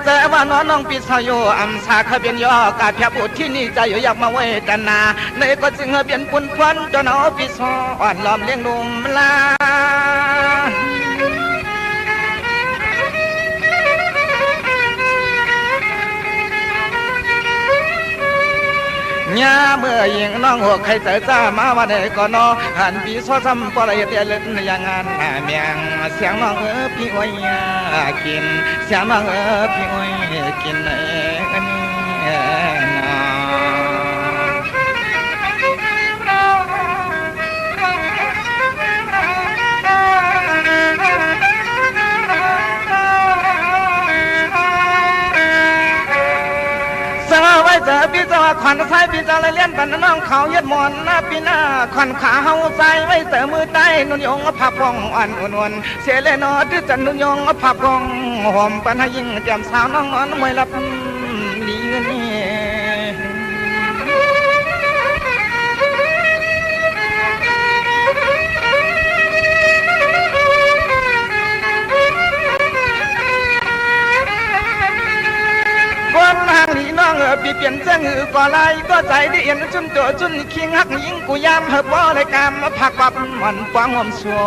เจอว่าน้องปีศาจโยอัมสาขเบียนยอกาเพียบอุดที่นี่ใจอยู่อยากมาเวทนาในก็จึงเบียนปุ่นควันจนเอาปีศาจอ่อนล้อมเลี้ยงนุ่มลายาเมื่อยิงน้องหัวใครเจอจ้ามาวันไหนก็นอหันปีซอซ้ำปลายเดียเล่นอย่างงานเมียงเสียงน้องพี่อ้อยกินเสียงน้องพี่อ้อยกินเจอพี่เจ้าขวัญใส่พี่เจ้าเลยเลี้ยนปันน้องเขายัดหมอนหน้าปีหน้าขวัญขาเฮาใส่ไว้เจอมือใต้นุ่นยงผับพองอ่อนอุ่นเสียเลยนอที่จันนุ่นยงผับพองหอมปันให้ยิ่งแจ่มสาวน้องนอนมวยลับลีนี่คนทางนี้น้องปีเปลี่ยนเจ้าหือก่อไล่ก็ใจได้เอ็นจุนตัวจุนคิงหักยิงกูยามเฮบ่เลยกามผักปับมันกวางหอมสัว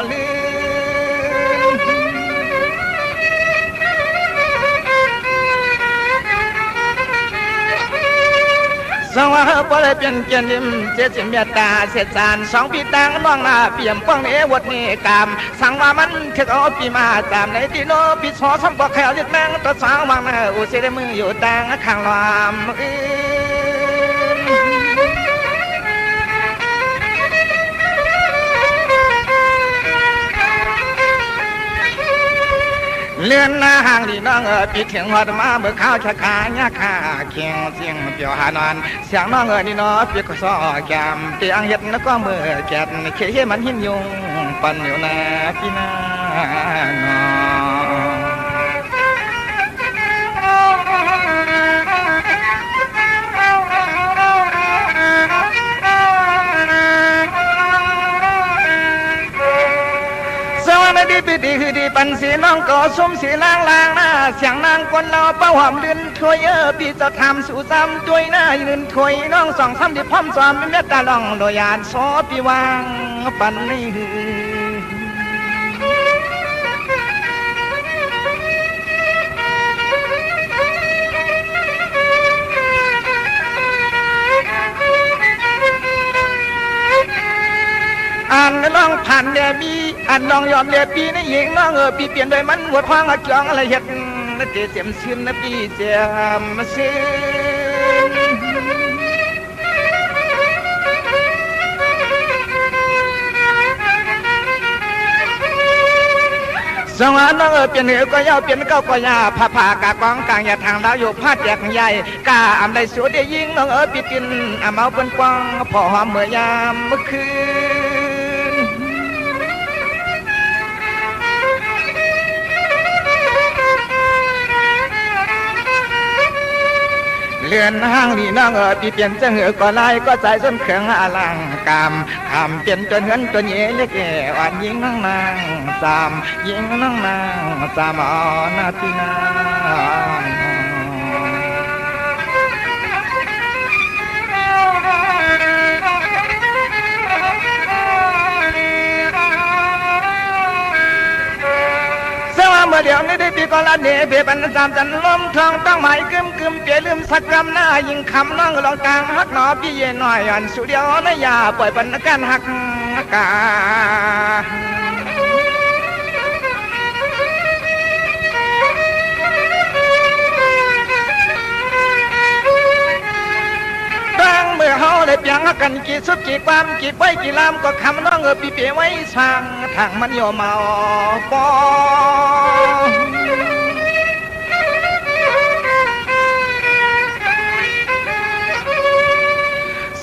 ลืสองว่าบ่ได้เปลี่ยนเกียนลิมเสียสิเมียตาเสียจานสองปีตังน้องหน้าเปี่ยมป้องเอวดนี่กามสั่งว่ามันเทกเอาปีมาตามในที่โนปีสอซ้ำบ่แค่ยึดแมงตัวสาววางหน้าอุเสได้มืออยู่ตังข้างลามเลื่อนหน้าห่างดีน้องปีเถียงหัวมาเมื่อข้าวชะคาญาคาเคียงเสียงเปียวหานอนเสียงน้องนี่น้อปีก็ซ้อแกมเตียงเห็ดแล้วก็มือแกนเขี้ยมันหินยุงปั่นอยู่นาพี่นานอดีปีดีคือดีปันสีน้องก่อสมสีล้างหน้าเสียงนางคนเราเป้าหอมดินถวยปีจะทำสู่ซ้ำด้วยหน้ายืนถวยน้องสองซ้ำที่พร้อมซ้อมไม่เม็ดตาลองโดยานซอปีวางปันนี่อันน้องผ่านเดียบีอันน้องยอมเดียปีนี่หญิงน้องปีเปลี่ยนโดยมันหัวควางหักจองอะไรเห็ดนั่นเจียมซึนนะปีเจียมซึนสองน้องเปลี่ยนเหนือก็ยาวเปลี่ยนเก้าก็ยาผ่ากากองกลางอย่าทางดาวอยู่พาดแจกใหญ่กาอำได้สวยได้ยิ่งน้องปีกินเมาเป็นกวางพอหอมเมื่อยามเมื่อคืนเลื่อนห้างนี่น้องปีเปลี่ยนจะเหนือก็ไล่ก็ใจส้นเขืองอลังกามทำเปลี่ยนจนเหินจนเย่เล็กอ่อนยิงน้องนางสามยิงน้องนางสามอ่อนนาทีนาเมื่อเดี๋ยวนี้ได้ปีก็ละเนเบียบันจามจันล้มทองต้องหมายกึมเปียลืมสักกำหน้ายิงคำน้องลองกลางฮักหนอพี่เย็นหน่อยอันสุดเดียวนะอย่าปล่อยบรรณการหักกาตั้งเมื่อเฮาได้เปียงกันกี่สุดกี่ความกี่ไว้กี่ลำก็คำน้องปีเปียไว้ช่างทางมันโยมาปอ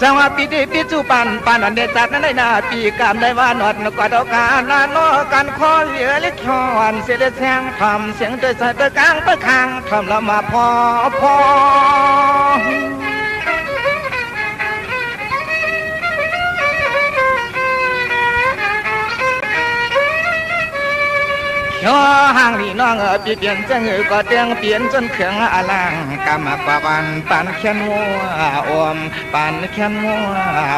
สวัสดีปีจูปันอันเดจัดนั้นได้นาปีกามได้ว่าหนอดกว่าดอกกาลานอกันคอเหลือเล็กชอนเสียแสงทำเสียงโดยสายตะกลางเปิดคางทำละมาพอแข น้อห่างลีน้องปีเปลี่ยนจังก็เตียงเปลี่ยนจนเครื่องอลังกำมากว่าวันปานแค่นมัวอมปานแค่นมัว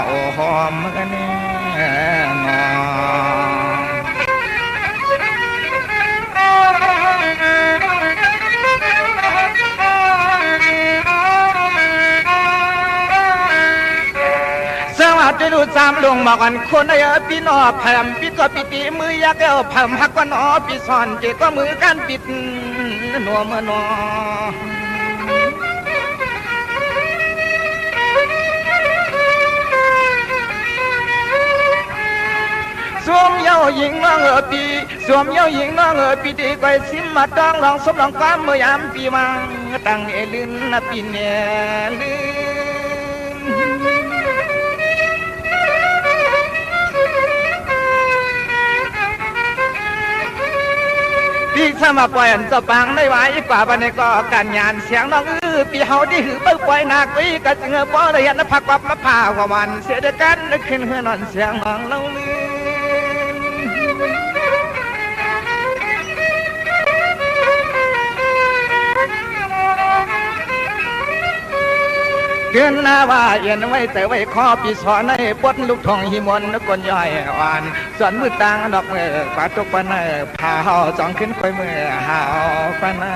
โอหอมกันแน่นอจะดูสามลงมากันคนไอ้พี่นอแผ่มปิดก็ปิติมือยักษ์เอาแผ่มหักก็นอปีซ่อนเจก็มือกันปิดนัวเมื่อนอสวมเย้าหญิงน้องปีสวมเย้าหญิงน้องปีดีไปซิมมาต้องลองสมลองความเมื่อยามปีมังตั้งเอลินนะปีเนลิพี่สมาปล่อยอันจะปังได้ไว้กว่าบันนี้ก็การงานเสียงน้องปีเฮาที่หือไปปล่อยนักวิก็จึงบ่ได้ยันพักวับมาผ่าว่าวันเสียดกันนึกขึ้นเฮือนอนเสียงน้องเราลืเกินหน้าว่าเย็นไว้แต่ไว้ข้อปีสอนในปดลูกทองหิมนนกลย่อยอ่อนส่วนมือต่างดอกเมื่อกว่าตกปนพาเฮาจองขึ้นไปเมื่อหาปนา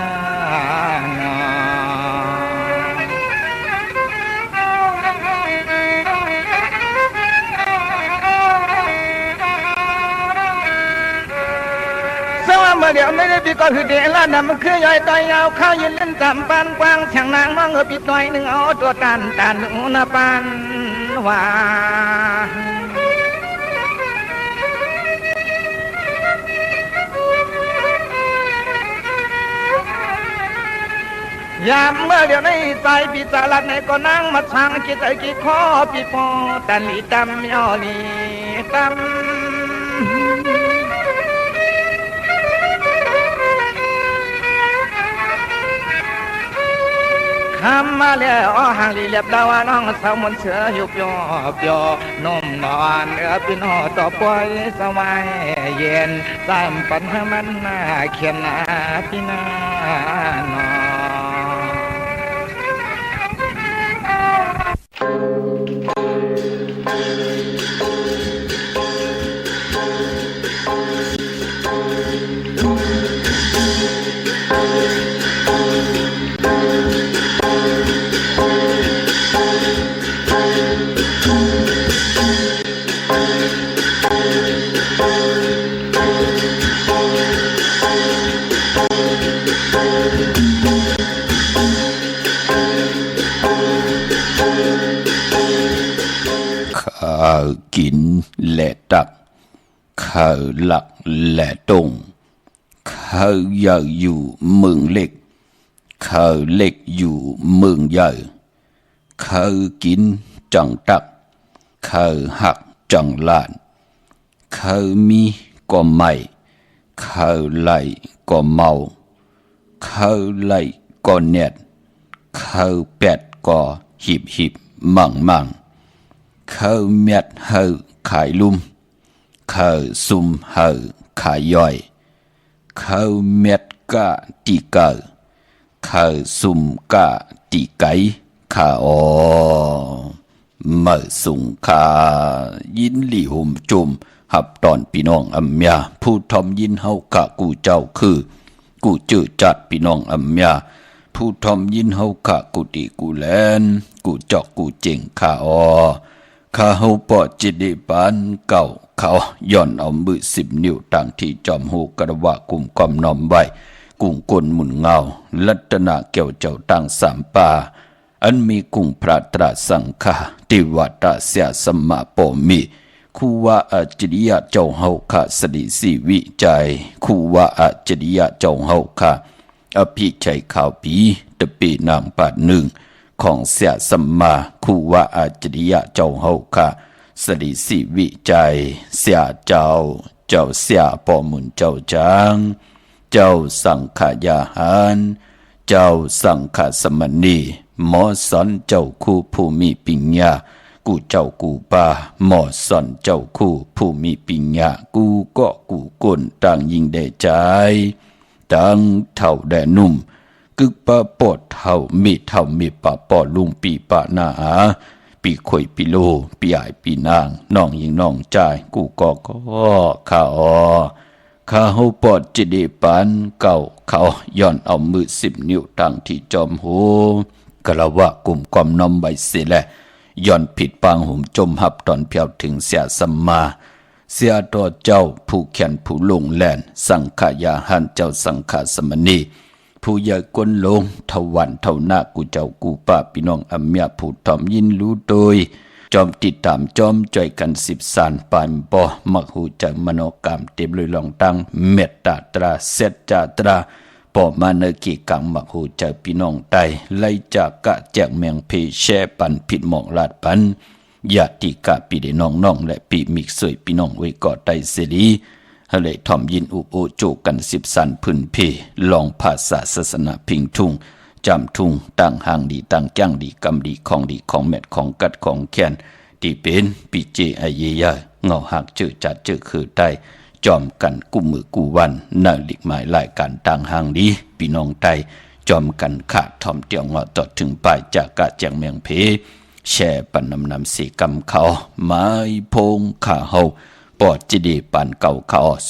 เมื่อเดี๋ยวไม่ได้ปีก็คือเดล่าดำมันคือย่อยต่อยยาวข้าวยืนเล่นจำปานกว้างแข่งนางน้องปิดหน่อยหนึ่งเอาตัวตันอุณปานว่ายามเมื่อเดี๋ยวนี้ใจปีศาจในก็นั่งมาทางคิดใจกี่ข้อปีพอตันลีตำยอลีตำทำมาแล้วห่างลีเล็บดาวน้องสาวมนเสือยุบยอบยอนมนอนพี่น้อต่อปอยสบายเย็นตามปัญหามันน่าเขียนหน้าพี่น้านอกินและตักข้าวหลักและตรงข้าวใหญ่อยู่เมืองเล็กข้าวเล็กอยู่เมืองใหญ่ข้าวกินจังตักข้าวหักจังลานข้าวมีก็ไม่ข้าวไหลก็เมาข้าวไหลก็เน็ดข้าวเป็ดก็หิบมั่งข้าวเม็ดเฮาขายลุ่มข้าวซุ่มเฮาขายย่อยข้าวเม็ดกะตีเกาข้าวซุ่มกะตีไก่ข้าอ๋อเมื่อสุงข้ายินหลี่หุ่มจุ่มหับตอนพี่น้องอำยาผู้ทอมยินเฮากะกูเจ้าคือกูจื้อจัดพี่น้องอำยาผู้ทอมยินเฮากะกูตีกูแลนกูจอกกูเจ๋งข้าอ๋อข้าเฮาปอจิตดิปานเก่าเขาย่อนเอามือ10 นิ้วต่างที่จอมหูกระว่ากุ่มกอมน้อมไว้กุ่งกลหมุนเงาลัตนาเกี่ยวเจ้าตั้ง3 ป่าอันมีกุ่งพระตราสังฆาติวัตเสียสมมาโปมีคูว่าอจริยะเจ้าเฮาข้าสดิสีวิจัยคูว่าอจริยะเจ้าเฮาข้าอภิชัยข่าวปีตะปีนางปาดหนึ่งของเสียสัมมาคูว่าอาจริยะเจ้าเฮาค่ะสดิสิวิจัยเสียเจ้าเสียปอมุนเจ้าจางเจ้าสังขยาหารเจ้าสังขสมณีหมอสอนเจ้าคู่ผู้มีปัญญา กูเจ้ากูป่าหมอสอนเจ้าคู่ผู้มีปิญญากูก็กูก้นต่างยิงได้ใจต่างเท่าแดนุ่มกึกปะปอดเท่ามีปะปอดลุงปีปะหน้าปีข่อยปีโลปีใหญ่ปีนางน้องยิงน้องใจกูก็ข้าข้าเฮาปอดจิเดปันเก่าเขาย้อนเอามือ10 นิ้วตั้งที่จอมหูกะละวะกลุ่มความนอมใบเสียแลย้อนผิดปางหุ่มจมหับตอนเพียวถึงเสียสัมมาเสียต่อเจ้าผู้แขนผู้ลงแลนสังขายาหันเจ้าสังขาสมณีผู้ใหญ่กวนลงเท่าวันเท่าหน้ากูเจ้ากูป้าพี่น้องอเมียผู้ทอมยินรู้โดยจอมติดตามจอมจ่อยกัน10 สานปานบ่มักหูจักมโนกรรมเต็มเลยลองตั้งเมตตาตราเสจจาตราปอมาเนกีกังมักหูจักพี่น้องไตไล่จากกะแจกเมียงเพแช่ปันผิดหมองลาดปันญาติกะปีเดน้องและปีมิกสวยพี่น้องไว้ก่อไตเสรีฮะเลยทอมยินอุโอโจกัน10 สันพื้นเพลองภาษาศาสนาพิงทุ่งจำทุ่งตั้งห่างดีตั้งจ้างดีกำดีของแมดของกัดของแคนที่เป็นปีเจไอเยยเงาหักเจอจัดเจอคือใต้จอมกันกุมมือกูวันนาลิกหมายรายการต่างห่างดีพี่น้องไตจอมกันขาดทอมเตียวเงาต่อถึงปลายจากกะแจงเมียงเพแช่ปันนำสีกำเขาไม้พงขาเฮาปอดจิดีปันเก่าเขา06246499249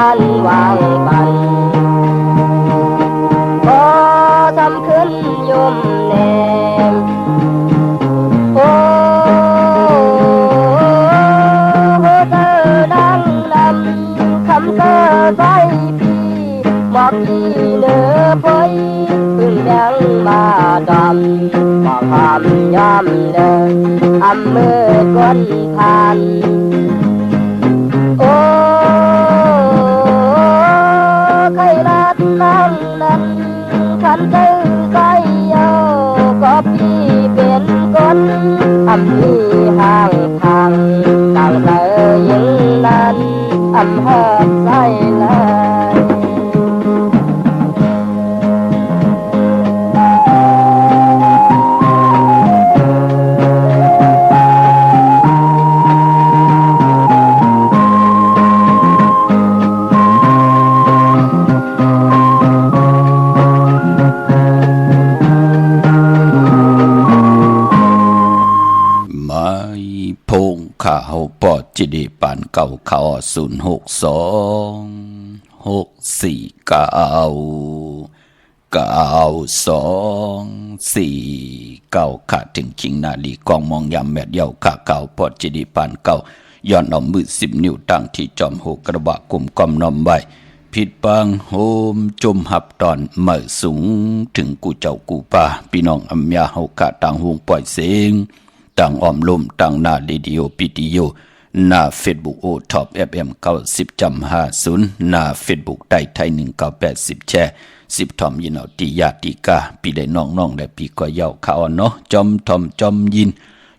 านวางปันพอทำขึ้นยมแนมโอ้เธอดังนำคำเธอใส่พี่บอกที่เนื้อพอยพึ่งยังมาดำบอกความยอมเดินอำมือก้นผ่านโอ้ใครรัดนั่งนั้นขันตื้อใส่เยาก็พี่เป็นก้นอำมีห่างทางต่างเธอยิ่งนั้นอำเฮิดใส่เลยข้าเฮาปอดจิดีปานเก่าเขา062-649-2-4-9ขาถึงคิงนาลีกองมองยามแมดเยาข้าเก่าปอดจิดีปานเก่าย้อนเอามือ10 นิ้วตั้งที่จอมโหกระบะกลุ่มกอมนอมไว้ผิดปังโฮมจมหับตอนเมื่อสูงถึงกูเจ้ากูป่าพี่น้องอำยาเฮาข้าต่างห่วงปล่อยเสียงต่างอ้อมลมต่างหน้าเรดิโอปิติโยหน้า Facebook โอท็อป FM 90.50หน้า Facebook ใต้ไทย1980แชร์10ทอมยินเอาติญาติกาพี่ได้น้องๆและพี่ก็เย้าข่าวเนาะจอมทอมจอมยิน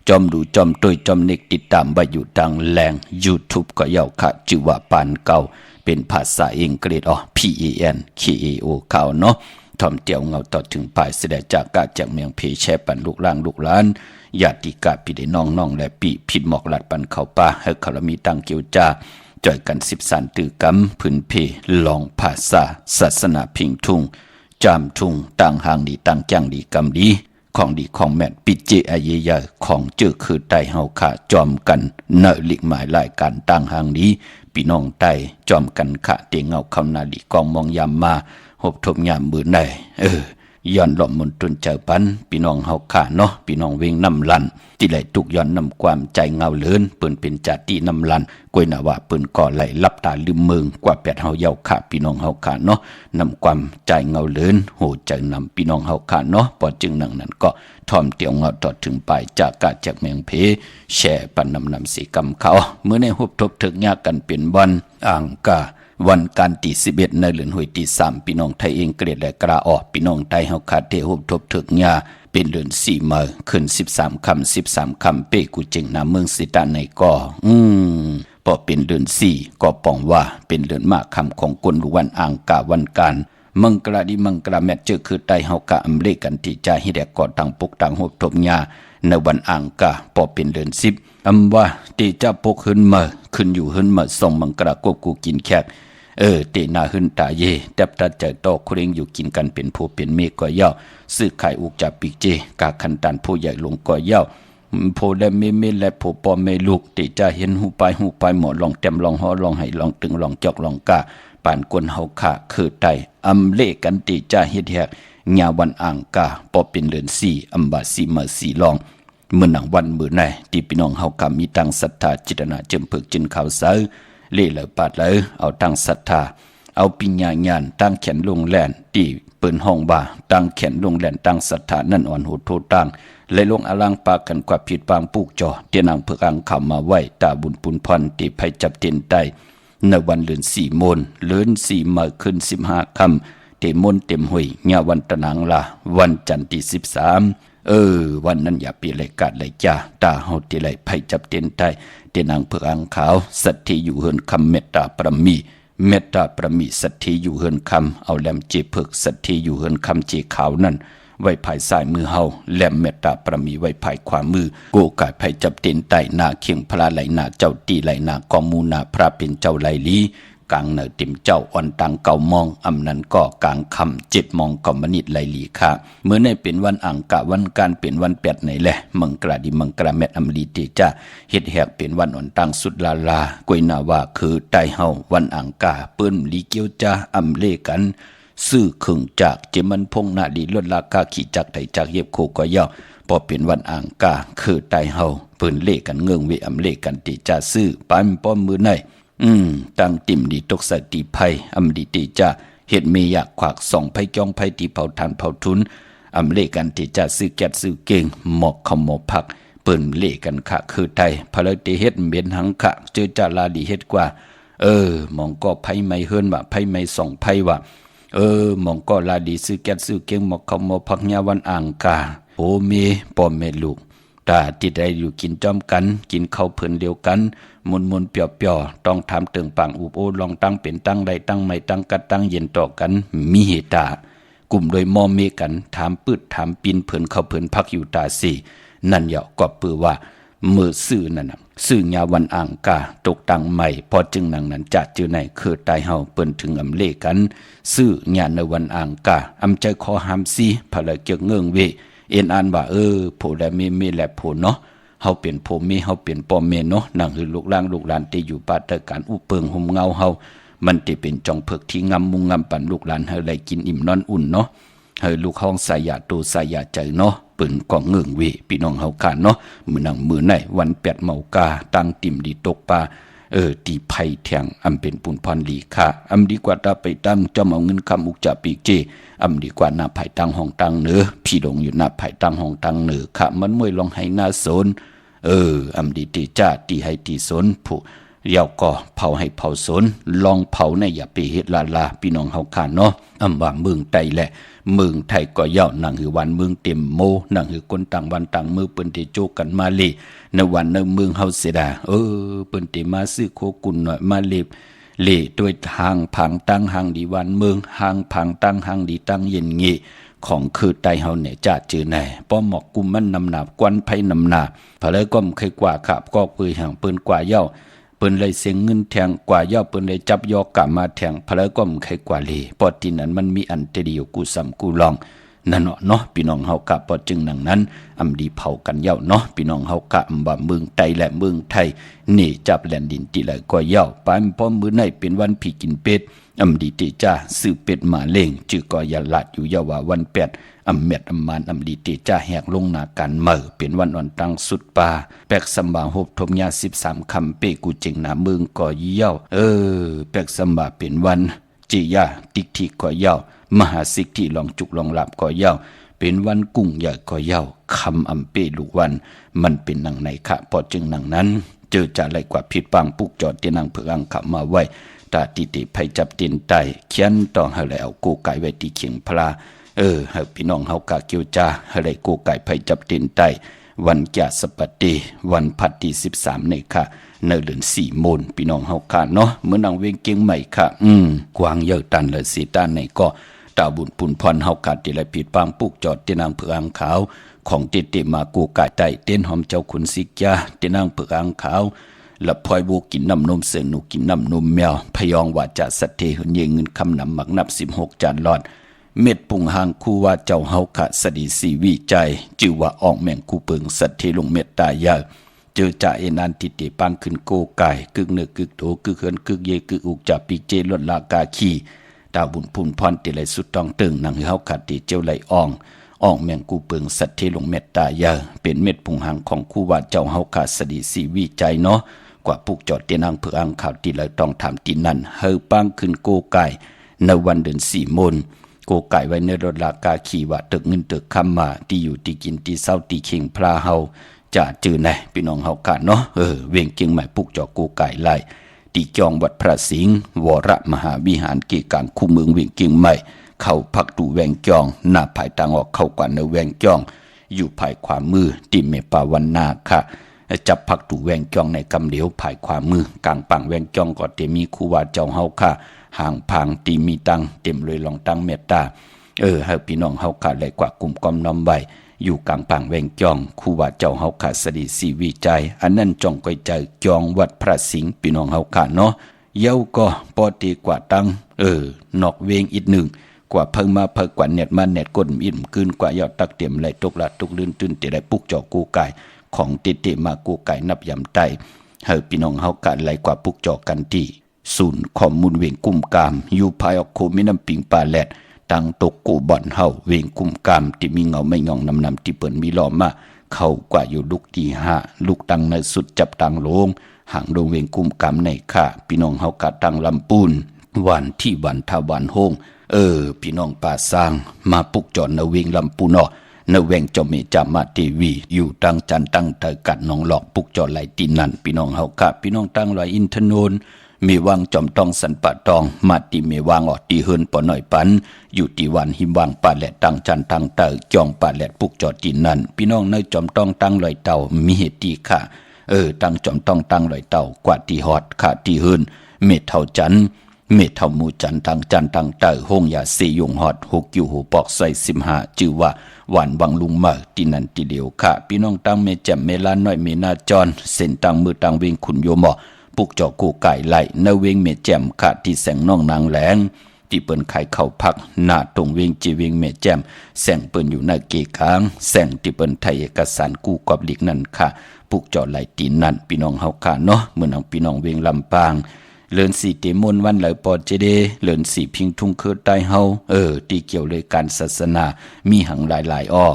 จอมดูจอมต้วยจอมเน็กติดตามไว้อยู่ทางแหล่ง YouTube ก็เย้าค่ะชื่อว่าปานเก่าเป็นภาษาอังกฤษPANKAO ข่าวเนาะทอมเตียวเงาต่อถึงปลายเสด็จจากกาจากเมืองเพแชปันลูกล่างลูกหลานญาติกาพี่ได้น้องๆและพี่ผิดหมอกหลัดปันเขาป่าให้เขาละมีตังเกียวจ้าจ่อยกัน13ตือกำพื้นเพลองภาษาศาสนาพิงทุ่งจามทุ่งต่างหางดีต่างจ้างดีกำดีของดีของแม่นปิเจอเยยาของเจอคือไตเฮาขาจอมกันเนลิกหมายรายการต่างหางดีพี่น้องไตจอมกันขะเตียงเงาคำนาดีกองมองยามมาหบทบยามมือไหนย้อนหล่อมมนตุนเจอปันพี่น้องเฮาขาเนาะพี่น้องเวงน้ำลันที่ไหลตุกย้อนนำความใจเงาเลินเปิ้นเป็นจาติน้ำลันกวยน่ะว่าเปิ้นก่อไหลลับตาลืมเมืองกว่าแปดเฮาเย้าขาพี่น้องเฮาขาเนาะนำความใจเงาเลินโหใจนำพี่น้องเฮาขาเนาะพอจึงนั่งนั้นก็ทอมเตียวเงาต่อถึงปลายจากกาจากเมืองเพแช่ปันนำสีกำเขาเมื่อในหุบทบถึกยากกันเป็นวันอ่างกาวันการที่11ในเดือนหวยที่3พี่น้องไทยเองเกลียดและกระออกพี่น้องไทยเฮาขาดเทหุบทบถึกยาเป็นเดือน4มื้อขึ้น13 ค่ำเป้กูจึงนาเมืองสิตาในก็พอเป็นเดือน4ก็ป้องว่าเป็นเดือนมากคำของคนวันอ่างกาวันการมังกราดิมังกราแมทเจอคือไตเฮากะอำเลกันที่จะให้แดกก่อตั้งปุกตั้งหุบทบยาในวันอ่างกาพอเป็นเดือน10อำว่าที่จะปกขึ้นมาขึ้นอยู่ขึ้นมาส่งมังกรากบกูกินแขกเตนาหึนตาเยดับตัดใจต่อคุเรงอยู่กินกันเป็นผู้เป็นเมฆก็ย่อซื้อไข่อุกจับปีกเจกาคันตันผู้ใหญ่ลงก็ย่อโพและเมและโพปอเมลูกติจะเห็นหูไปหมอลองเต็มลองหอลองให้ลองตึงลองจอกลองกาปานกวนเฮาขาคือไตอำเลกันติจะเฮ็ดแฮกญาวันอ่างกาพอเป็นเดือน4อำบาสีมาสีลองเมื่อหนังวันมื้อไหนที่พี่น้องเฮากามีตั้งศรัทธาจิตนาเจิมเพิกจินข่าวเสาเล่เลยปาดเลยเอาตั้งศรัทธาเอาปิญญาญาณตั้งแขนลงแล่นที่เปิ้นห้องบ่าตั้งแขนลงแล่นตั้งศรัทธานั่นอ่อนโหดโทตั้งเลยลงอลังปากันกว่าผิดปางปลูกจอเตียนางเพิกอังเข้ามาไว้ตาบุญปุนพรที่ภัยจับเตียนใต้ในวันเดือน4โมนเดือน4มื้อขึ้น15ค่ำเตมนเต็มห้วยญาวันตะนางลาวันจันทร์ที่13วันนั้นอย่าปีไหลกาดไหลจ้าตาเฮาที่ไหลภัยจับเตียนใต้เตียนางเพิกอังขาวสัตที่อยู่เฮินคำเมตตาปรมีเมตตาปรมีสัตที่อยู่เฮินคำเอาแหลมเจเพิกสัตที่อยู่เฮินคำเจขาวนั่นไว้ภายซ้ายมือเฮาแหลมเมตตาปรมีไว้ภายขวามือโกกายภัยจับเตียนใต้หน้าเคียงพระไหลหน้าเจ้าตีไหลหน้ากองมูนาพระเป็นเจ้าไหลลี กลางเหนือติ่มเจ้าอ่อนตังเก่ามองอำนั้นก็กลางคำ7 โมงกมนิดไหลหลีค่ะเมื่อในเป็นวันอังกะวันการเป็นวันแปดไหนแหละมังกราดิมังกราแมดอำลีเตจ้าเฮ็ดแหกเป็นวันอ่อนตังสุดลากวยนาว่าคือไตเฮาวันอังกาเปิ้นลีเกียวจ้าอำเลกันซื้อครึ่งจากเจมันพงนาดีลดราคาขี่จักไถจากเย็บโคก็ย่อพอเป็นวันอังกาคือไตเฮาเปิ้นเลกันเงืองเวอำเลกันติจ้าซื้อปานป้อมมือในตั้งติ่มดีตกสติภัยอำดีติจ้าเฮ็ดเมอยากขวากส่องไผจองไผตีเผาทานเผาทุนอำเลกันติจ้าซื้อแก๊สซื้อเก่งหมอกขมผักเปิ้นเลกันค่ะคือไทยพะเลยติเฮ็ดเบ็นหังขะเจอจาลาดีเฮ็ดกว่ามองก็ไผไม่เฮิรนว่าไผไม่ส่องไผว่ามองก็ลาดีซื้อแก๊สซื้อเก่งหมอกขมผักยาวันอ่างกาโอเมป้อแม่ลูกตาติดได้อยู่กินจอมกันกินข้าวเพิ่นเดียวกันมุนๆเปียวๆต้องถามเติงปังอุบโอลองตั้งเป็นตั้งใดตั้งไม่ตั้งกัดตั้งเย็นต่อกันมีเหตากลุ่มโดยมอเมกันถามปืดถามปินเพิ่นเข้าเพิ่นพักอยู่ตาสี่นั่นเหยาะก็ปือว่ามือซื่อนั่นน่ะซื่อยาวันอ่างกาตกตังใหม่พอจึงนังนั้นจะจือไหนคือตายเฮาเปิ้นถึงอำเลกันซื่อยาในวันอ่างกาอำใจขอหามซีภละเกียกเงิงเวเอ็นอ่านว่าโพได้เมแลโพเนาะเฮาเป็นโพเมเฮาเป็นปอเมเนาะนั่งคือลูกหลานที่อยู่ปาตะการอุเปิงห่มเงาเฮามันติเป็นจองเพิกที่งำมุงงำปันลูกหลานเฮาได้กินอิ่มนอนอุ่นเนาะเฮาลูกห้องสายาตูสายาใจเนาะเปิ้นก็เงิงเวพี่น้องเฮาค่ะเนาะมื้อนังมื้อไหนวัน8เมากาตั้งติ่มดีตกปลาตีไผ่แทงอำเป็นปุนพรลีค่ะอำดีกว่าตาไปตั้งจอมเอาเงินคำอุกจะปีกเจอำดีกว่าหน้าไผ่ตั้งห้องตั้งเหนือพี่ดงอยู่หน้าไผ่ตั้งห้องตั้งเหนือค่ะมันมวยลองให้หน้าโซนอำดีตีจ้าตีให้ตีโซนผู้เยาก็เผาให้เผาโซนลองเผาในอย่าไปเฮ็ดลาพี่น้องเฮาค่ะเนาะอำว่าเมืองไทยแหละเมืองไทยก็เย้านั่งหือวันเมืองเต็มโมนั่งหือคนต่างวันต่างมือเปิ้นที่โจกันมาเลในวันในเมืองเฮาเสียดาเปิ้นที่มาซื้อโคกุนหน่อยมาเลด้วยทางผังตั้งหางดีวันเมืองหางผังตั้งหางดีตั้งเย็นงี้ของคือไตเฮาเนี่ยจะจือไหนป้อหมอกกุมมันนำหนาบกวนไผนำหนาพะเลยก็เคยกว่าขับก็ปืนห่างปืนกว่าเย้าเปิ้นเลยเสียงเงินแทงกว่าเย้าเปิ้นเลยจับยอกกะมาแทงพะเลยก็เคยกว่าเลปอดที่นั้นมันมีอันเตดีอยู่กูซ้ำกูลองนั่นเนาะพี่น้องเฮากะปอจึงดังนั้นอำดีเผากันเย้าเนาะพี่น้องเฮากะว่าเมืองไทยและเมืองไทยนี่จับแผ่นดินที่ไหลก็เย้าปานพร้อมมื้อไหนเป็นวันพี่กินเป็ดอำดีติจ้าซื้อเป็ดมาเล่งจื้อก็อย่าลัดอยู่ยาว่าวัน8อำเม็ดอำมานอำดีติจ้าแหกลงนาการเมื่อเป็นวันอ่อนตังสุดป่าแปกสำบาหบทมยา13คำเปกูเจงหนาเมืองก็เย้าแปกสำบาเป็นวันจิยาติกที่ก็เย้ามหาสิกที่ลองจุกลองหลับก็เย้าเป็นวันกุ้งใหญ่ก็เย้าคำอำเปลูกวันมันเป็นหนังไหนคะพอจึงหนังนั้นเจอจะไรกว่าผิดปังปุกจอดที่นางเผือกอังขับมาไว้ตาติไผจับตินไตเขียนต้องให้แล้วกูไก่ไว้ที่เขียงพลาให้พี่น้องเฮากะเกียวจ้าให้ได้กูไก่ไผจับตินไตวันแก่สปัตติวันพัดที่13นี่ค่ะในเดือน4 โมงพี่น้องเฮาค่ะเนาะเมื่อนางเวงเกียงใหม่ค่ะกวางเยอะตันเลยสีตาในก็ตาบุญปุนพรเฮากัดที่ไรผิดปังปุกจอดที่นางเผือกอังขาวของติมากูไก่ไตเต้นหอมเจ้าขุนสิกยาที่นางเผือกอังขาวละพลอยบูกินน้ำนมเสือหนูกินน้ำนมแมวพยองว่าจะสัตเทหุนเยเงินคำนำหมักนับ16 จานหลอดเม็ดปุงหางคู่ว่าเจ้าเฮาขะสดีสีวิจัยจือว่าออกแม่งคู่เปิงสัตเทลงเม็ดตายาเจอจ่าเอนันติติปังขึ้นโกไก่กึกเนื้อกึกโตกึกเฮือนกึกเยกึกอุกจับปีเจลดลากาขี้ดาวบุญพุนพรติไหลสุดต้องตึงนางเฮาขะติเจ้าไหลอ่องแมงกูเปิงสัตเทลงเม็ดตายาเป็นเม็ดปุงหางของคู่ว่าเจ้าเฮาขะสดีสีวิจัยเนาะกว่าปุกจอดเตียนางเผืออังข่าวที่เลยต้องทำที่นั่นเฮอปังขึ้นโกไก่ในวันเดือน4 โมงโกไก่ไว้ในรถลากาขี่ว่าตึกเงินตึกคำมาที่อยู่ที่กินที่เศร้าที่เข่งพลาเฮาจะจื้อไหนพี่น้องเฮากันเนาะเวียงเกียงใหม่ปุกจอดโกไก่ไล่ที่จองวัดพระสิงห์วรมหาวิหารเกกางคู่เมืองเวียงเกียงใหม่เข้าพักดูแวงจองหน้าภายต่างออกเข้ากว่าในแวงจองอยู่ภายขวามือที่เมปาวันนาค่ะจับพักตู่แวงจ้องในกำเหลียวภายขวามือกลางปังแวงจ้องก็เตมีครูว่าเจ้าเฮาค่ะห่างพางตีมีตังเต็มเลยลองตั้งเมตตาให้พี่น้องเฮาค่ะเลยกว่ากลุ่มกอมน้อมใบอยู่กลางปังแวงจ้องครูว่าเจ้าเฮาค่ะสดีสีวิจัยอันนั้นจ้องก้อยใจจองวัดพระสิงห์พี่น้องเฮาค่ะเนาะ เย้าก็ปอตีกว่าตังนอกเวงอีกหนึ่งกว่าเพิ่งมาเพิ่งกว่าเน็ตมาเน็ตก้นอิ่มคืนกว่ายอดตักเตรียมไหลตกละตกลื่นตื่นเตได้ปุกจอกูไก่ของติมากูไก่นับยำไตเฮาพี่น้องเฮากันไหลกว่าปุกจอกันที่ศูนย์ข้อมูลเวงกุมกามอยู่ภายออกโคมิน้ำปิงปลาแลดตังตกกูบ่อนเฮาเวงกุมกามที่มีเงาไม่งองนำที่เปิ่นมีล้อมาเข้ากว่าอยู่ลูกที่5ลูกตังในสุดจับตังโลงห่างโรงเวงกุมกามในค่ะพี่น้องเฮากะตังลำปูนวันที่วันทาวันโฮงพี่น้องป่าสร้างมาปุกจอนในเวงลำปูนในเวงจอมเมจามาทีวีอยู่ตั้งจันตั้งเตกัดน้องหลอกปุกจอนไหลตีนั่นพี่น้องเฮากะพี่น้องตั้งลอยอินทนนมีวางจอมตองสันปะตองมาตีเมวางออกตีเฮินปอหน่อยปันอยู่ตีวันหิมวางป่าแหลดตั้งจันตั้งเตจองป่าแหลดปุกจอตีนั่นพี่น้องในจอมตองตั้งลอยเต่ามีเหตุตีค่ะตั้งจอมต้องตั้งลอยเต่ากว่าตีฮอดค่ะตีเฮินเม็ดเท่าจันเม็ดเท่ามูจันตั้งจันตั้งเตห้องยาสียงฮอด6อยู่หูปอกใส่15ชื่อว่าหวานวังลุงมาตีนันตีเดียวค่ะพี่น้องตั้งเมแจ่มเมลานน้อยเมนาจรเส้นตั้งมือตั้งเวงขุนโยมปุกจอกูไก่ไหลในเวงเมแจ่มค่ะที่แสงน้องนางแหลงที่เปิ้นขายเข้าพักหน้าตรงเวงจีเวงเมแจ่มแสงเปิ้นอยู่ในเกค้างแสงที่เปิ้นไทยเอกสารกู้กอบหลีกนั่นค่ะปุกจอไหลตีนั่นพี่น้องเฮาค่ะเนาะเหมือนพี่น้องเวงลำปางเลินสีเตมนวันไหลปอเจเดเลินสีพิงทุ่งเคิดใต้เฮาที่เกี่ยวเลยการศาสนามีหังหลายอ้อ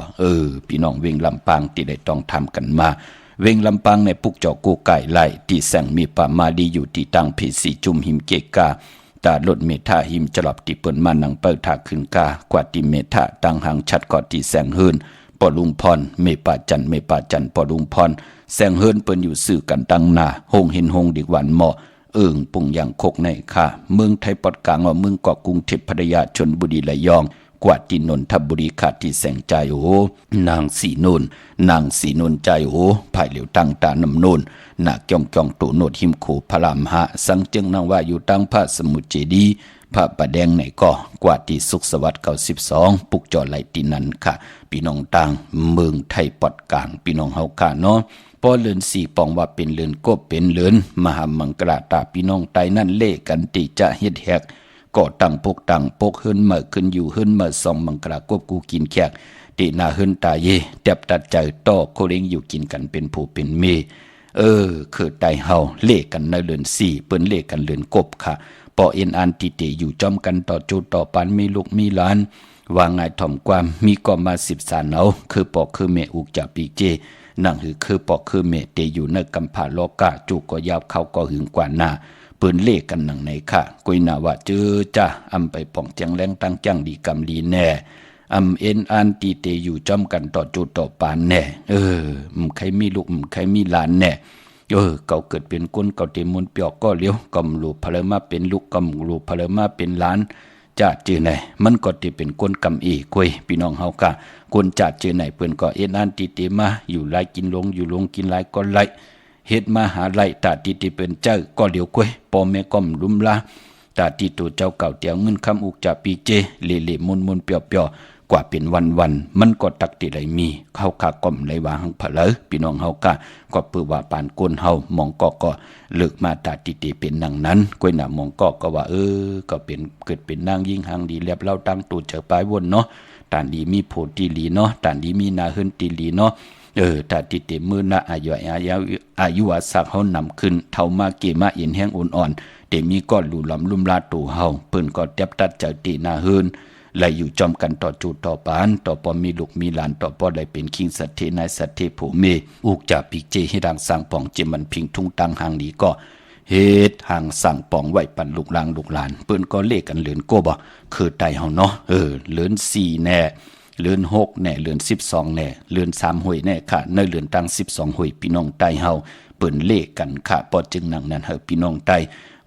พี่น้องเวงลำปางที่ได้ต้องทำกันมาเวงลำปางในปุกจอกูไก่ไหลที่แสงมีป่ามาดีอยู่ที่ตั้งเพสีจุมหิมเกกาตาลดเมธาหิมจลอบที่เปิ้นมานังเปิดถาขึ้นกากว่าที่เมธาตั้งหางชัดกอที่แสงเฮินปอลุงพรเมป่าจันปอลุงพรแสงเฮินเปิ้นอยู่สื่อกันตั้งหน้าหงเห็นหงดิกวันเหมาะปุ่งอย่างคกในค่ะเมืองไทยปอดกลางว่าเมืองเกาะกรุงเทพพัทยาชลบุรีระยองกว่าที่นนทบุรีขาดที่แสงใจโอนางสีนนใจโอภายเหลียวตั้งตานำโนนนาจองตูโนดหิมโขพระรามหะสังจึงนางว่าอยู่ตั้งพระสมุทรเจดีย์พระประแดงในก็กว่าที่สุขสวัสดิ์92ปุกจอไหลตีนันค่ะพี่น้องต่างเมืองไทยปอดกลางพี่น้องเฮาค่ะเนาะพอเลือนสี่ปองว่าเป็นเลือนก็เป็นเลือนมหามังกราตาพี่น้องไตนั่นเล่กันติจะเฮ็ดแหกก็ตั้งปกเฮินเมื่อขึ้นอยู่เฮินเมื่อสองมังกรากบกูกินแขกตินาเฮินตาเยแตบตัดใจต่อโคเล้งอยู่กินกันเป็นผู้เป็นเมคือไตเฮาเล่กันในเลือนสี่เปิ้นเล่กันเลือนกบค่ะปอเอ็นอันติเตอยู่จอมกันต่อจูต่อปานมีลูกมีหลานว่าง่ายถ่อมความมีก็มา10สานเอาคือปอคือเมอุกจะปีเจนั่งคือปอกคือเมเตอยู่ในกำผาโลกาจูก็ยาวเข้าก็หึงกว่าหน้าปืนเล่กันหนังในค่ะกุยนาว่าเจอจ้าอำไปป่องเจียงแรงตั้งจังดีกำลีแน่อำเอ็นอันตีเตอยู่จอมกันต่อจูต่อปานแน่ใครมีลูกใครมีหลานแน่เก่าเกิดเป็นก้นเก่าเตมนเปียกก็เลี้ยวกำลูกพลมาเป็นลูกกำลูกพลมาเป็นหลานจะเจอไหนมันก็จะเป็นก้นกำกุยพี่น้องเฮากะคนจะเจอไหนเพิ่นก็เอ็นอันติเตมาอยู่ไล่กินลงอยู่ลงกินไล่ก็ไล่เฮ็ดมาหาไล่ตาติเตเป็นเจ้าก็เดี๋ยวกุยพ่อแม่ก็ลุ่มลาตาติตัวเจ้าเก่าเตียวเงินคำอุกจะปีเจเล่มุนเปียวกว่าเป็นวันมันก็ตักติไหลมีเข้าขาก่อมไหลวาหังผะเลยพี่น้องเฮากะก็เปื้อว่าปานก้นเฮามองก็เลิกมาตาติเตเป็นดังนั้นกุยน่ะมองก็ว่าก็เป็นเกิดเป็นนางยิ่งหังดีแลบเล่าตั้งตูเจอปลายวนเนาะตานดีมีโพติลีเนาะตานดีมีนาเฮินติลีเนาะตาติเตมือนะอายุอาศักเฮานำขึ้นเท่ามาเกมาเอ็นแห้งอ่อนๆเตมีก้อนหลู่หลำลุ่มลาตูเฮาเพิ่นก็แทบตัดใจตินาเฮินไหลอยู่จอมกันต่อจูต่อปานต่อปอมีลูกมีหลานต่อปอไหลเป็นคิงสัตเทนายสัตเทผู้เมอุกจะปีเจให้ดังสร้างป่องเจมันพิงทุ่งตังหางนี้ก็เฮ็ดห่างสั่งป่องไว้ปันลูกหลานเปิ้นก็เลขกันเหลือนโกบ่คือไตเฮาเนาะเหลือน4แน่เหลือน6แน่เหลือน12แน่เหลือน3หวยแน่ค่ะในเหลือนตัง12หวยพี่น้องไตเฮาเปิ้นเลขกันค่ะปอจึงนั่งนั้นเฮาพี่น้องไต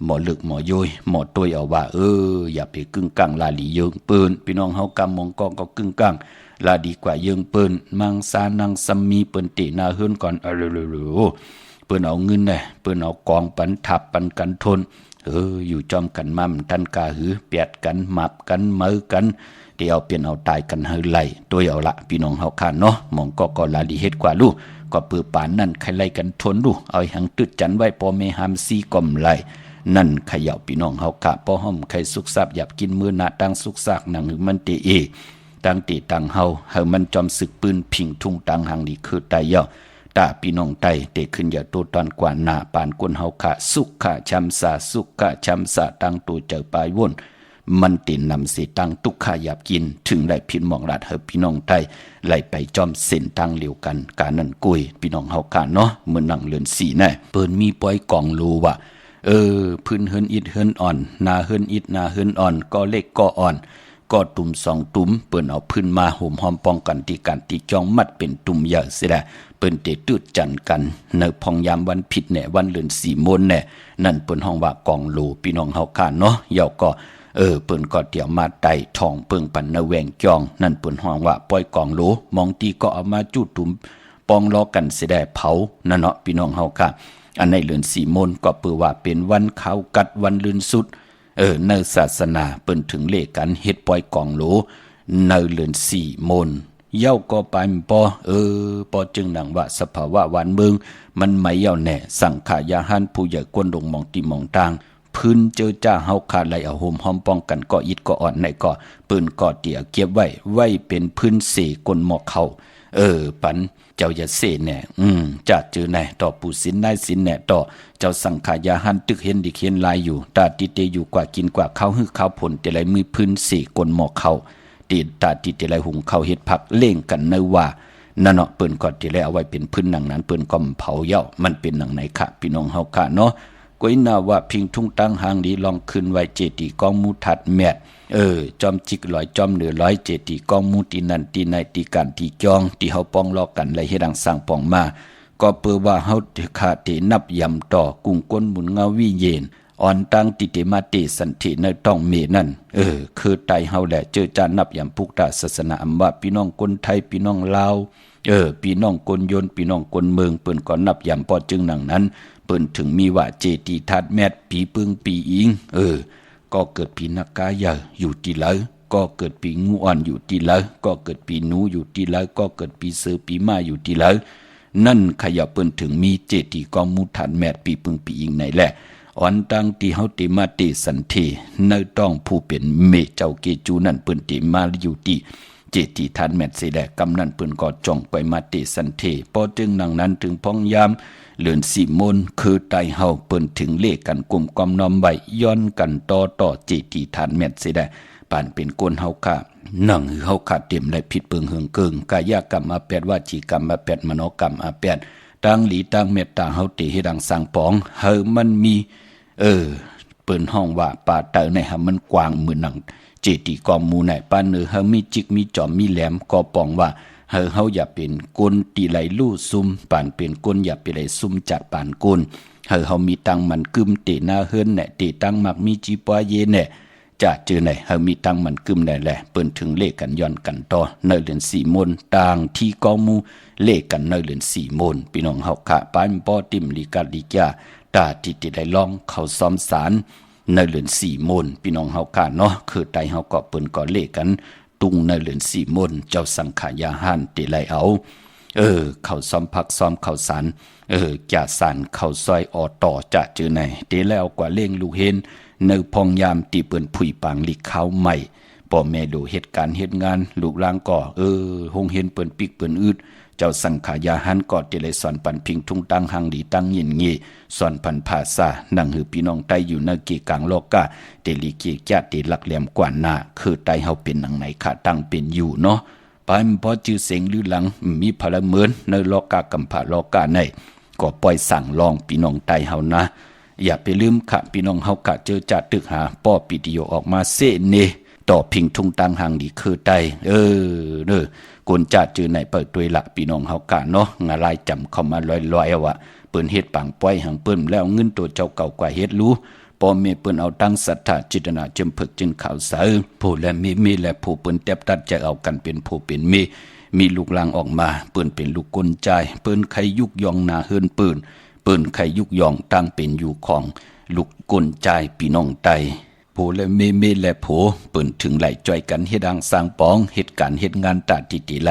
หมอลึกหมอโยยหมอตัวเอาว่าอย่าไปกึ่งกลางลาลีเยิงเปิ้นพี่น้องเฮากำมองกองก็กึ่งกลางลาดีกว่าเยิงเปิ้นมังสานังซัมมีเปิ้นเตนาเฮือนก่อนเปิ้นเอาเงินน่ะเปิ้นเอากองปันทับปันกันทนอยู่จอมกันมั่มตันกาหือเปียดกันหมับกันมือกันเดี๋ยวเปลี่ยนเอาตายกันเฮาไล่ตัวเอาละพี่น้องเฮาค่ะเนาะมองก็ลาลีเฮ็ดกว่าลูกก็ปือปานนั่นใครไล่กันทนลูกเอาหังตึดจันไว้พอแม่หามซีก่อมไล่ นั่นเขย่าพี่น้องเฮากะป้อห้อมไข่สุกซับหยับกินมื้อหน้าตั้งสุกซากหนังหือมันเตเอตั้งตีตั้งเฮามันจอมศึกปืนพิงทุ่งตังหังนี่คือตายย่อตาพี่น้องไตเตขึ้นอย่าตัวตอนกว่าหน้าปานกวนเฮาค่ะสุขค่ะชำสาสุขค่ะชำสาตั้งตัวเจอปลายวนมันตินนำสิตั้งตุกขาหยับกินถึงได้พินหมองลาดเฮพี่น้องไตไหลไปจอมเส้นตั้งเหลียวกันการนั่นกุยพี่น้องเฮาค่ะเนาะเมื่อนั่งเลือนสีแน่เปิ้นมีปล่อยกองรูว่าพื้นเฮินอิดเฮินอ่อนนาเฮินอิดนาเฮินอ่อนก็เล็กก็อ่อนก็ตุ่มสองตุ่มเปิ้นเอาพื้นมาห่มหอมป้องกันที่การที่จองมัดเป็นตุ่มใหญ่เสียแล้วเปิ้นเตตืดจันกันในพองยามวันผิดแน่วันเลือนสีมนแน่นั่นเปิ้นห้องว่ากองโลพี่น้องเฮาค่ะเนาะเยาก็เปิ้นก็เดี๋ยวมาไต่ทองเปิงปันในแหวงจองนั่นเปิ้นห้องว่าปล่อยกองโลมองตีก็เอามาจุดตุ่มปองล้อกันเสียได้เผานั่นเนาะพี่น้องเฮาค่ะอันในเลือนสีมนก็เปือว่าเป็นวันเขากัดวันลืนสุดในศาสนาเปิ้นถึงเลขกันเฮ็ดปล่อยกองโหลในเลือนสี่มนเย้าก็ไปปอปอจึงดังว่าสภาวะวันเมืองมันไม่เย้าแน่สังขายาหันผู้ใหญ่กวนดงมองตีมองต่างพื้นเจอจ้าเฮาขาดไหลเอาโหมหอมป้องกันก็อิดก็อ่อนในก็ปืนก็เตี่ยเก็บไว้เป็นพื้นเสกลหมอกเขาปันเจ้าอย่าเสแน่จะเจอแน่ต่อปู่สินได้สินแน่ต่อเจ้าสังขายาหันตึกเห็นดิเขียนลายอยู่ตาติเตอยู่กว่ากินกว่าข้าวหื้อข้าวผลแต่ไรมือพื้นเสกลหมอกเขาตีตาติเตไรหุงข้าวเฮ็ดผักเล่งกันเนว่านั่นเนาะเปิ้นก็ติแล้วเอาไว้เป็นพื้นหนังนั้นเปิ้นก็เผาเย้ามันเป็นหนังไหนค่ะพี่น้องเฮาค่ะเนาะก้อยนาว่าพิงทุ่งตั้งหางดีลองขึ้นไว้เจดีย์กองมูทัดแมดจอมจิกลอยจอมเหนือร้อยเจดีย์กองมูตีนันตีในตีการตีจองที่เฮาป้องลอกกันและเฮ็ดดังสร้างปองมาก็เปือว่าเฮาขาเตนับยำต่อกุ้งก้นหมุนเงาวิเยนอ่อนตั้งติเตมาติสันติในต้องเมนั่นคือไตเฮาแหละเจอจานับยำพุกตาศาสนาอำว่าพี่น้องคนไทยพี่น้องลาวพี่น้องคนยนพี่น้องคนเมืองเปิ้นก็นับยำพอจึงหนังนั้นเปิ้นถึงมีว่าเจดีย์ทัดแมดปีปึงปีอิงก็เกิดปีนักกายาอยู่ที่แล้วก็เกิดปีงูอ่อนอยู่ที่แล้วก็เกิดปีหนูอยู่ที่แล้วก็เกิดปีเสือปีม้าอยู่ที่แล้วนั่นขยับเปิ้นถึงมีเจดีย์กองมูทัดแมดปีปึงปีอิงไหนแหละอ่อนตั้งที่เฮาติมาติสันติในต้องผู้เป็นเมเจ้าเกจูนั่นเปิ้นติมาอยู่ที่เจดีย์ทัดแมดเสดกำนั้นเปิ้นก็จ้องไปมาติสันติพอจึงดังนั้นถึงพ้องยามเลือนสีมนคือไตเฮาเปิ้นถึงเลขกันกลุ่มกอมน้อมไว้ย้อนกันต่อเจดีย์ฐานแม่นสิได้ปานเป็นกวนเฮาค่ะนั่งเฮาขาดเต็มและผิดเปิงเฮืองเกิงกายกรรมอาแปดวาจีกรรมอาแปดมโนกรรมอาแปดตั้งหลีตั้งเมตตาเฮาติให้ดังสร้างปองเฮามันมีเปิ้นห้องว่าป่าเตอในหามันกว้างเหมือนหนังเจดีย์กอมหมู่ไหนปานเฮามีจิกมีจอมมีแหลมก็ปองว่าเฮาอย่าเป็นกลตีไหลลู่ซุ่มปานเป็นกลอย่าไปไหลซุ่มจัดปานกลเฮามีตังมันกึมเตหน้าเฮิรนแหน่เตตังมักมีจีปวเยแหน่จะเจอไหนเฮามีตังมันกึมได้แหละเปิ้นถึงเลขกันย้อนกันต่อในเดือน4มนต่างที่กองมูเลขกันในเดือน4มนพี่น้องเฮาค่ะปานป้อติมลิกาลิกาตาติได้ลองเข้าซ้อมสารในเดือน4มนพี่น้องเฮาค่ะเนาะคือไตเฮาก็เปิ้นก็เลขกันตุงในเลือนสีมนเจ้าสังขายาหันติไลเอาเข้าซ้อมพักซ้อมเข้าสารจ่าสารเข้าซอยออต่อจะเจอไหนติแล้วกว่าเล่งลูกเห็นในพองยามตีเปิ้นผุยปางลิกเขาใหม่พ่อแม่ดูเหตุการณ์เหตุงานลูกหลางก็หงเห็นเปิ้นปิกเปิ้นอึดเจ้าสังขายาหันก็ติเลยสอนปันพิงทุ่งตั้งหังดีตั้งยินงีสอนพันภาษานั่งหือพี่น้องไตอยู่ในกีกลางโลกาเตลิกีแก่ติหลักแหลมกว่าหน้าคือไตเฮาเป็นหนังไหนขาตั้งเป็นอยู่เนาะปานพอจื้อเสียงลือหลังมีพลเมือนในโลกากำผาโลกาในก็ปล่อยสั่งลองพี่น้องไตเฮานะอย่าไปลืมค่ะพี่น้องเฮากะเจอจัดตึกหาป้อปิดิโอออกมาเสเนต่อพิงทุ่งตั้งหังดีคือไตกนจัดจือไหนเปิดตัวละพี่น้องเฮากะเนาะงาลายจำเข้ามาลอยๆเอาว่าเปิ้นเฮ็ดปังป้อยหังเปิ้นแล้วเงินตัวเจ้าเก่ากว่าเฮ็ดรู้พอเมเปิ้นเอาตั้งศรัทธาจิตนาจึมฝึกจึงข่าวสารผู้และมีและผู้เปิ้นแตบตัดจะเอากันเป็นผู้เป็นมีลูกหลางออกมาเปิ้นเป็นลูกกลใจเปิ้นใครยุกยองนาเฮิรนเปิ้นใครยุกยองตั้งเป็นอยู่ของลูกกลใจพี่น้องไตผู้และเมและผู้เปิ้นถึงไหลจ่อยกันเฮ็ดดังสร้างปองเหตุการณ์เฮ็ดงานตาติไหล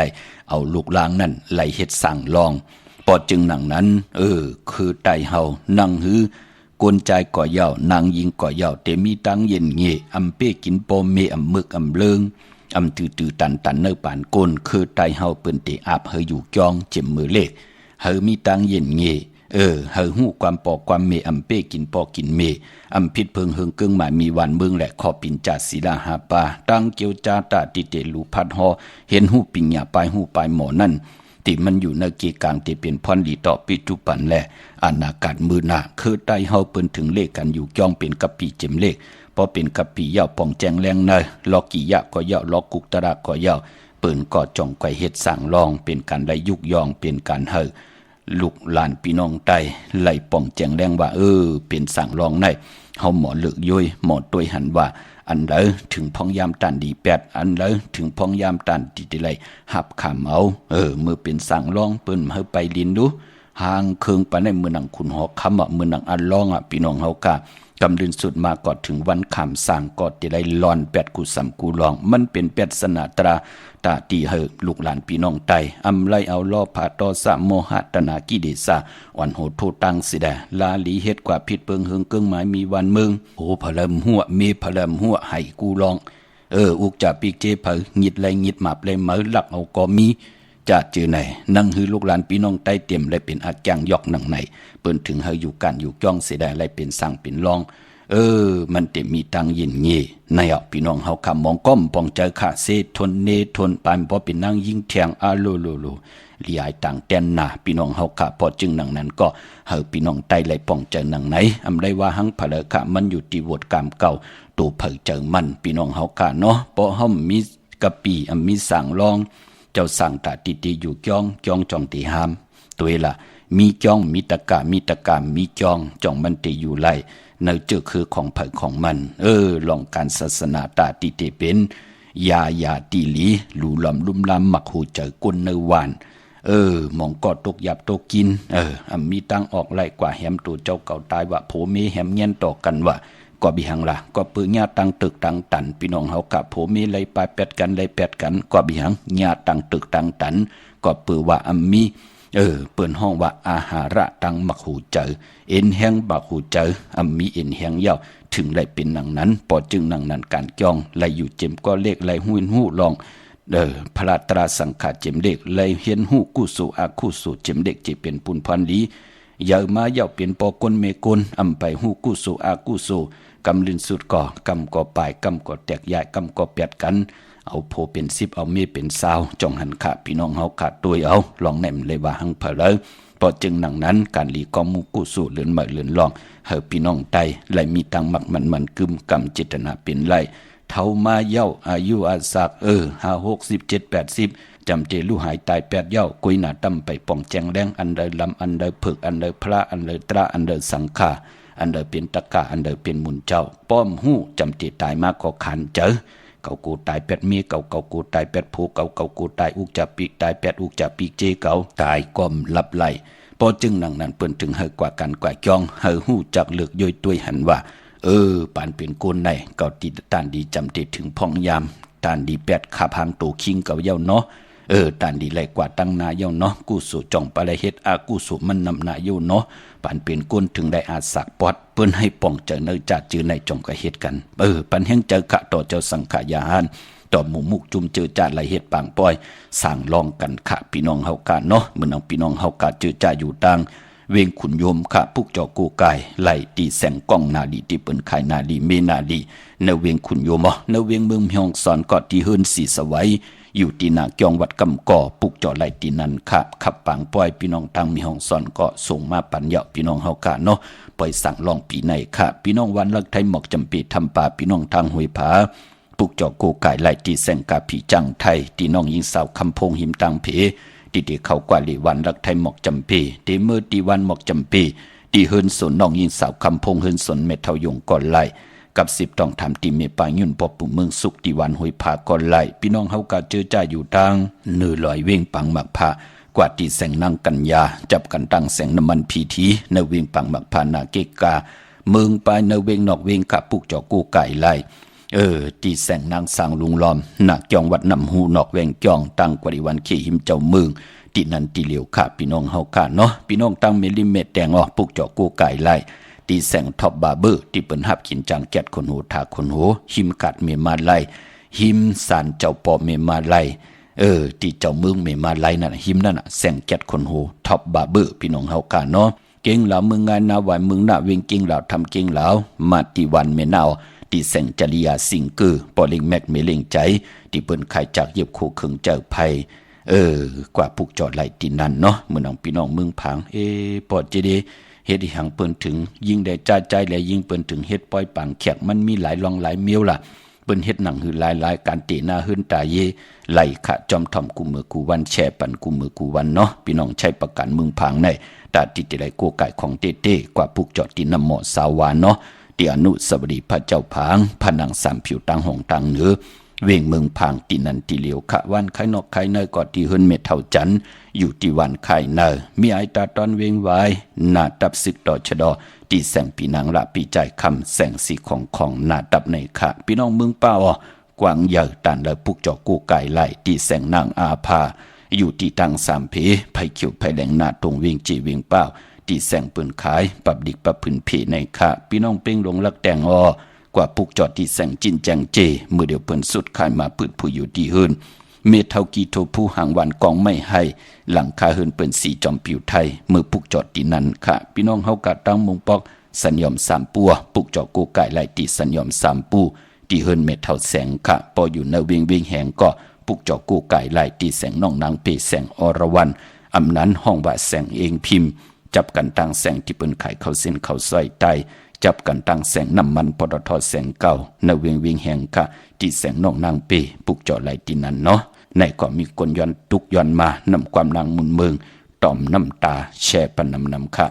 เอาลูกหลางนั่นไหลเฮ็ดสร้างลองพอจึงหนังนั้นคือไตเฮานั่งหือ กวนใจก่อเย่านางยิงก่อเย่าเตมีตังเย็นเงอำเป้กินโปเมอำมึกอำเลิงอำตือตันเนอปานก้นคือไตเฮาเปิ้นเตอาบเฮอยู่จองเจ็มมือเล็กเฮมีตังเย็นเงเฮฮู้ความปอกความเมอำเป้กินปอกินเมอำพิษเพิงเฮิงเกิงหมายมีวันเมืองและขอปินจาศิลาหาปาตั้งเกียวจาตาติเตลูพัดฮอเห็นฮู้ปิญญาปลายฮู้ปลายหมอนั่นติมันอยู่ในเกกลางที่เป็นพรดีต่อปิจุปันและอนาคตมือหน้าคือไตเฮาเปิ้นถึงเลขกันอยู่จ้องเป็นกะปีเจ็มเลขพอเป็นกะปียาวป่องแจงแรงเนยลอกี่ยะก็ยาวลอกุกตระก็ยาวเปิ้นก็จ้องไกวเฮ็ดสร้างรองเป็นการได้ยุกยองเป็นการเฮอลูกหลานพี่น้องไตไล่ป่องแจงแรงว่าเป็นสร้างรองในเฮาหมอเลือกย้อยหมอตัวยหันว่าอันเดอถึงพองยามตันดีแปดอันเดอถึงพองยามตันดีไลหับขามเอาเมื่อเป็นสั่งรองเปิ้นเฮาไปลินดูห่างเคืองปานในเมืองหนังขุนหอกคำเมืองหนังอันรองพี่น้องเฮากะกำเดินสุดมาก่อนถึงวันขามสร้างก็ติไลลอนแปดกูสำกูลองมันเป็นแปดสนาตราตาตีเฮลูกหลานพี่น้องไตอำไลเอาล้อผาตอสะโมหะตนากิเดสะอ่อนโหดโทตังสิแดลาลีเฮ็ดกว่าผิดเปิงเฮิงเกิงหมายมีวันเมืองโพะลำหัวเมพะลำหัวให้กูลองอุกจะปีกเจเผยงิดไรงิดหมับไรเหมอหลักเอาก็มีจะเจอไหนนั่งฮือลูกหลานพี่น้องใต้เตรียมและเป็นอาจางยอกหนังไหนเปิ้นถึงเฮาอยู่กันอยู่จ้องเสียได้ไรเป็นสั่งเป็นรองมันเต็มมีตังยินเงี้ในพี่น้องเฮาคำมองก้มปองเจอขาเซทนเนทนปานพอเป็นนั่งยิงแทงโลลียายต่างแตนหนาพี่น้องเฮาขาพอจึงหนังนั้นก็เฮาพี่น้องใต้ไรปองเจอหนังไหนอำไรว่าหังผะเลขามันอยู่ที่วดกามเก่าตัวเผยเจอมันพี่น้องเฮาขาเนาะเพราะเฮามีกะปีมีสั่งรองเจ้าสั่งตาติอยู่จ้องจองตีหามตัวล่ะมีจ้องมีตะกามีจ้องมันติอยู่ไล่เนื้อเจอคือของเผยของมันลองการศาสนาตาติเตเป็นยาตีหลีหลูหลอมลุ่มลำหมักหูเจอกุนเนวานมองกอดตกหยับตกกินมีตั้งออกไล่กว่าแหมตัวเจ้าเก่าตายว่าโผเมแหมเงี้ยนต่อกันว่าก็บิหังล่ะก็ปื้อญาตังตึกตังตันพี่น้องเฮากะโผเมไล่ปลายแปดกันก็บิหังญาตังตึกตังตันก็ปื้อว่ามีเปิ่นห้องว่าอาหาระตังมักหูเจอเอ็นแห้งบักหูเจอมีเอ็นแห้งเย้าถึงไล่เป็นหนังนั้นปอจึงหนังนั้นการจ้องไล่อยู่เจ็มก็เลขไล่หู้ลองพระตราสังขารเจ็มเด็กเลยเห็นหูกู้สู่อาคู่สู่เจ็มเด็กจะเป็นปุนพันลียาวมาเย่าเป็นปอกลเมกลอำไปหูกู้สู่อาคู่สู่กำลินสุดก่อกำก่อปลายกำก่อแตกยายกำก่อแปดกันเอาโพเป็น10เอาเมเป็น20จ้องหันขาพี่น้องเฮาขาดตัวเอาลองแหนมเลยว่าหังเผลอพอจึงหนังนั้นการหลีกอมูกู้สู่เลือนเหมือนเลือนลองเฮาพี่น้องไตไหลมีตังมักมันกึมกำเจตนาเป็นไรเท่ามาเย้าอายุอาศัก50 60 70 80จำเจลู่หายตาย8เย้ากุยหน้าตั้มไปป่องแจงแรงอันใดลำอันใดผึกอันใดพระอันใดตระอันใดสังฆาอันใดเป็นตะกะอันใดเป็นมุนเจ้าป้อมหู้จำเจตายมากก็ขันเจอเก่ากูตาย8เมียเก่ากูตาย8ผู้เก่ากูตายอุกจะปีกตาย8อุกจะปีกเจเก่าตายก้มลับไหลพอจึงหนังนั้นเปิ้นถึงเฮกว่ากันกว่าจ้องเฮาหู้จักเลือกย่อยตัวยหันว่าปานเป็นโกนในเก่าติดตานดีจำเตถึงพองยามตานดี8ขาพางโตคิงเก่าเย้าเนาะตานดีไหลกว่าตั้งนาเย้าเนาะกู้สู่จ่องปะละเฮ็ดอากู้สู่มันนำนาเย้าเนาะปานเป็นโกนถึงได้อาสักปอดเปิ้นให้ป้องเจอเนจัดจือในจ่องก็เฮ็ดกันปันแห่งเจอขะต่อเจ้าสังขายาหานต่อหมู่มุกจุมเจอจ่าไหลเฮ็ดปางป้อยสั่งลองกันขะพี่น้องเฮากะเนาะมื้อน้องพี่น้องเฮากะเจอจ่าอยู่ต่างเวงขุนโยมข้าพุกจอกูกายไล่ตีแสงกล้องนาดีที่เปิ้นขายนาดีเมนาดีเนเวงขุนโยมเนเวงเมืองเฮียงสอนก็ที่เฮิรนสีสวัยอยู่ที่นาเกียงวัดกำก่อปุกจอไล่ตีนันค่ะขับปางป้อยพี่น้องทางมีห้องสอนก็ส่งมาปัญญาพี่น้องเฮากะเนาะปล่อยสั่งลองปีในค่ะพี่น้องวันลักไทยหมอกจำปีทำป่าพี่น้องทางห้วยผาปุกจอกูกายไล่ตีแสงกาผีจังไทยที่น้องยิงสาวคำพงหิมตังเพตีเขากว่าลีวันรักไทยหมอกจำปีตีเมื่อตีวันหมอกจำปีตีเฮิรนสนน้องยิงสาวคำพงเฮิรนสนเมทายงก่อนไล่กับ10ต้องทำตีเมปายุ่นปอปุ่มเมืองสุขตีวันห้วยผาก่อนไล่พี่น้องเฮากะเจอจ่าอยู่ทางเนื้อลอยเว้งปังหมักผากว่าตีแสงนางกัญญาจับกันตั้งแสงน้ำมันพีทีเนื้อเว้งปังหมักผานาเกกาเมืองไปเนื้อเว้งนอกเว้งกะปุกจอกูไก่ไล่ตีแสงนางสางลุงล้อมหนักจองวัดนำหูนอกแวงจองตั้งกว่าวันขี้หิมเจ้าเมืองตีนันตีเหลียวค่ะพี่น้องเฮาค่ะเนาะพี่น้องตั้งเมลิเมตรแดงออกปุกจอกูไก่ไล่ ตีแสงท็อปบาร์เบอร์ที่เปิ้นหับกินจางแก๊ดคนหูทาคนหูหิมกัดเมมาไลหิมสารเจ้าปอเมมาไลที่เจ้าเมืองเมมาไลนั่นหิมนั่นน่ะแสงแก๊ดคนหูท็อปบาร์เบอร์พี่น้องเฮากาเนาะเก่งเหล่าเมืองงานนาหวายเมืองหน้าเวงเก่งเหล่าทำเก่งเหล่ามาติวันเมนาวที่แสงจริยาสิงเกอร์ปอลิงแม็กเมเลงใจที่เปิ้นขายจากเย็บโคเคิงเจ้าไผกว่าผูกจอดไหลที่นั่นเนาะเมื่อน้องพี่น้องเมืองผางปอดจะดีเฮ็ดให้หังเปิ้นถึงยิ่งได้จ่ายใจและยิ่งเปิ้นถึงเฮ็ดปล่อยปังแขกมันมีหลายรองหลายเมียวล่ะเปิ้นเฮ็ดหนังหือหลายการเตหน้าหื้นตาเยไหลขะจอมทอมกูมือกูวันแช่ปันกูมือกูวันเนาะพี่น้องใช้ประกันเมืองผางในตาติดไหลโกไก่ของเต้กว่าผูกจอดที่น้ำหมอสาวานเนาะที่อนุสาวรีย์พระเจ้าผางผนังสามผิวตังห้องตังเหนือเวงเมืองผางตีนันตีเหลียวขะวันไข่นอกไข่เนยกอดที่เฮิรนเม็ดเท่าจันอยู่ที่วันไข่เนยมีไอตาตอนเวงไว้หน้าตับซึกดอชดอที่แสงปีนางละปีใจคำแสงสีของหน้าตับในขะพี่น้องเมืองป่ากวางใหญ่ตันเลยปุกจอกูไก่ไหลที่แสงนางอาภาอยู่ที่ตังสามเพไผ่เขียวไผ่แหลงหน้าตรงเวงจีเวงเป้าที่แสงปืนขายปับดิกปับผืนเพในขะพี่น้องเป้งลงลักแตงกว่าปุกจอดที่แสงจินแจงเจเมื่อเดียวเปิ้นสุดขายมาพืดผู้อยู่ที่เฮิรนเมเท่ากีโทผู้หางวันกองไม่ให้หลังคาเฮิรนเปิ้นสีจอมผิวไทยเมื่อปุกจอดที่นั้นค่ะพี่น้องเฮากะตั้งมงปอกสัญญอมสามปัวปุกจอดกูไก่ไหลตีสัญญอมสามปูที่เฮิรนเมเท่าแสงค่ะพออยู่ในเวียงแหงก็ปุกจอดกูไก่ไหลตีแสงน้องนางเปแสงอรวรรณอำนั้นห้องว่าแสงเองพิมพ์จับกันตั้งแสงที่เปิ้นขายเข้าเส้นเข้าซอยใต้จับกันตั้งแสงน้ำมันปตทแสงเก่าในเวียงแห่งค่ะที่แสงน้องนางเปปุกจอไหลที่นั่นเนาะในก็มีคนย้อนตุกย้อนมานำความนางมุนเมืองต่อมน้ำตาแช่ปนนำค่ะ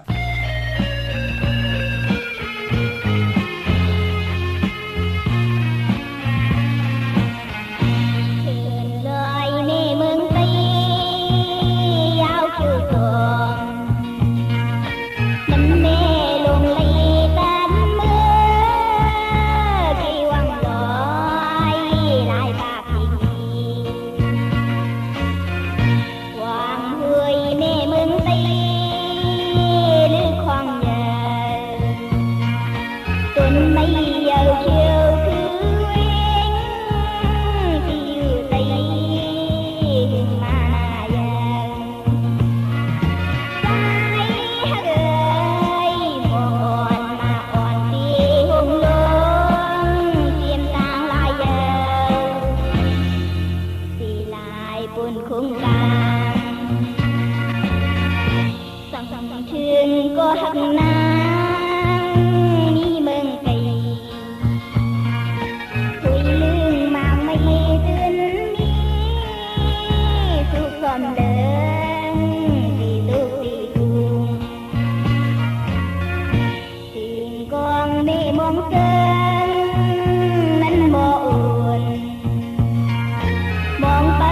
มองไป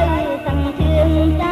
สั่งเชื่องใจ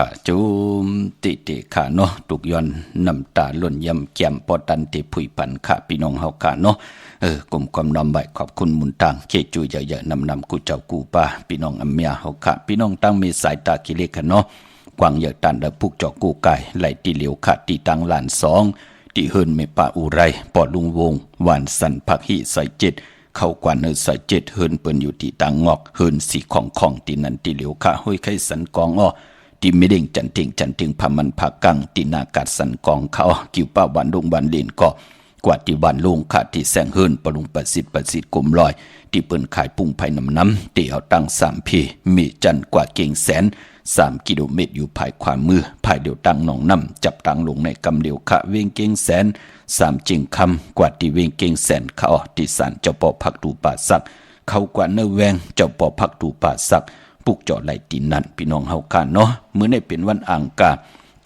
ข้าจุมติติข้าเนาะตุกย้อนน้ำตาล้นยำแก้มปอตันติผุยปันข้าพี่น้องเฮาข้าเนาะกลมความน้อมใบขอบคุณมุนตางเคจูเยอะๆนำกูเจ้ากูป้าพี่น้องอเมียเฮาข้าพี่น้องตั้งมีสายตากิเลสกันเนาะกวางเยอะตันเดพุกเจาะกูไก่ไหลตีเหลียวขาดตีตังหลานสองตีเฮินเมปาอุไรปอดลุงวงหวานสันพักหิใส่เจ็ดเข้ากว่าเนื้อใส่เจ็ดเฮินเปิ้นอยู่ที่ตังงอกเฮินสีของตีนันตีเหลียวขาห้อยไข่สันกองอ้อตีไม่เด้งจันทิงพามันผักกังตีนากาดสันกองเขากิวป้าวันดงบันเลนก็กว่าที่วันลงขาดที่แสงเฮินปลุงประสิทธิ์กลมลอยที่เปิ้นขายปุ่งไผ่น้ำตีเอาตั้ง3 พีมีจันกว่าเก่งแสน3 กิโลเมตรอยู่ภายขวามือภายเดียวตั้งหนองน้ำจับตั้งลงในกำเดียวขะเวงเก่งแสน3 จิงคำกว่าที่เวงเก่งแสนเขาที่ศาลเจ้าป่อพักตูป่าสักเขากว่าเนื้อแวงเจ้าป่อพักตูป่าสักปุกเจาะไหลตีนนั่นพี่น้องเฮากันเนาะมื้อนี้เป็นวันอังคาร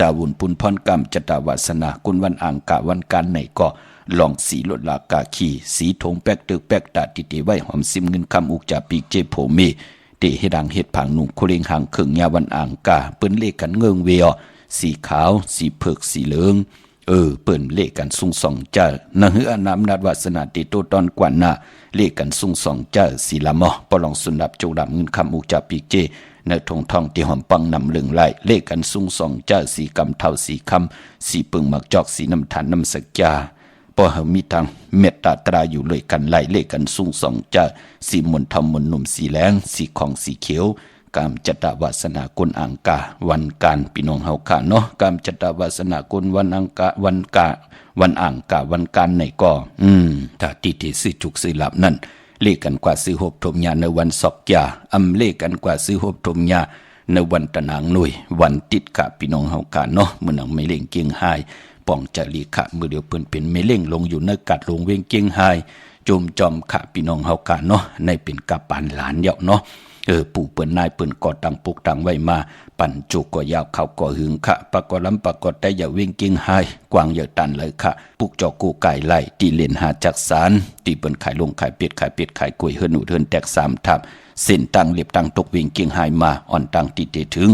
ตาวุ่นปุนพรกรรมจตาวาสนาคุณวันอังคารวันการไหนก็ลองสีลดลากาขีสีทงแป๊กตึกแป๊กตาติติไว้หอมซิมเงินคำอุกจ่าปีกเจโผเมเตให้ดังเฮ็ดผังหนุ่มโคเรงหางเข่งยาวันอ่างกาเปิ้นเลขกันเงิงเวียสีขาวสีเผือกสีเหลืองเปิ้นเลขกันซุงสองเจ้านะฮืออนามนาดวาสนาติโตตอนกว่าหน้าเลขกันซุงสองเจ้าสีละมอปลองสุนับจูดำเงินคำอุกจ่าปีกเจในทงทองที่หอมปังนำเหลืองไหลเลขกันซุงสองเจ้าสีกำเท่าสีคำสีปึงหมักจอกสีน้ำทานน้ำสักยาพอเฮามีทางเมตตาตราอยู่เลยกันไล่เลขกันสูงสองจ้าสีมนทำมนหนุ่มสีแหลงสีของสีเขียวกามจตวาสนากลอ่างกาวันการพี่น้องเฮาค่ะเนาะกามจตวาสนากลวันอังกาวันอ่างกาวันการไหนก็ถ้าติสิจุกสิหลับนั่นเลขกันกว่าซื้อหบทมยาในวันศอกยาเลขกันกว่าซื้อหบทมยาในวันตะนางหน่วยวันติดค่ะพี่น้องเฮาค่ะเนาะมื้อนังไม่เล่งเกียงหายป้องจารีขะมือเดียวเพิ่นเป็นเมเล่งลงอยู่ในกัดลงเวงเกียงไฮโจมจอมขะพี่น้องเฮากะเนาะในเป็นกะปานหลานเยาะเนาะปู่เปิ้นนายเปิ้นก่อตั้งปลูกตั้งไว้มาปั่นจุกก็ยาวเข้าก็หึงขะปะก็ลำปะก็ได้อย่าเวงเกียงไฮกวางเยอะตันเลยค่ะปุกจอกูไก่ไล่ตีเล่นหาจักสารตีเปิ้นขายลงขายเป็ดขายกล้วยเฮือนหนูเฮือนแตก3 ทับเส้นตั้งเรียบตั้งตกเวงเกียงไฮมาอ่อนตั้งติถึง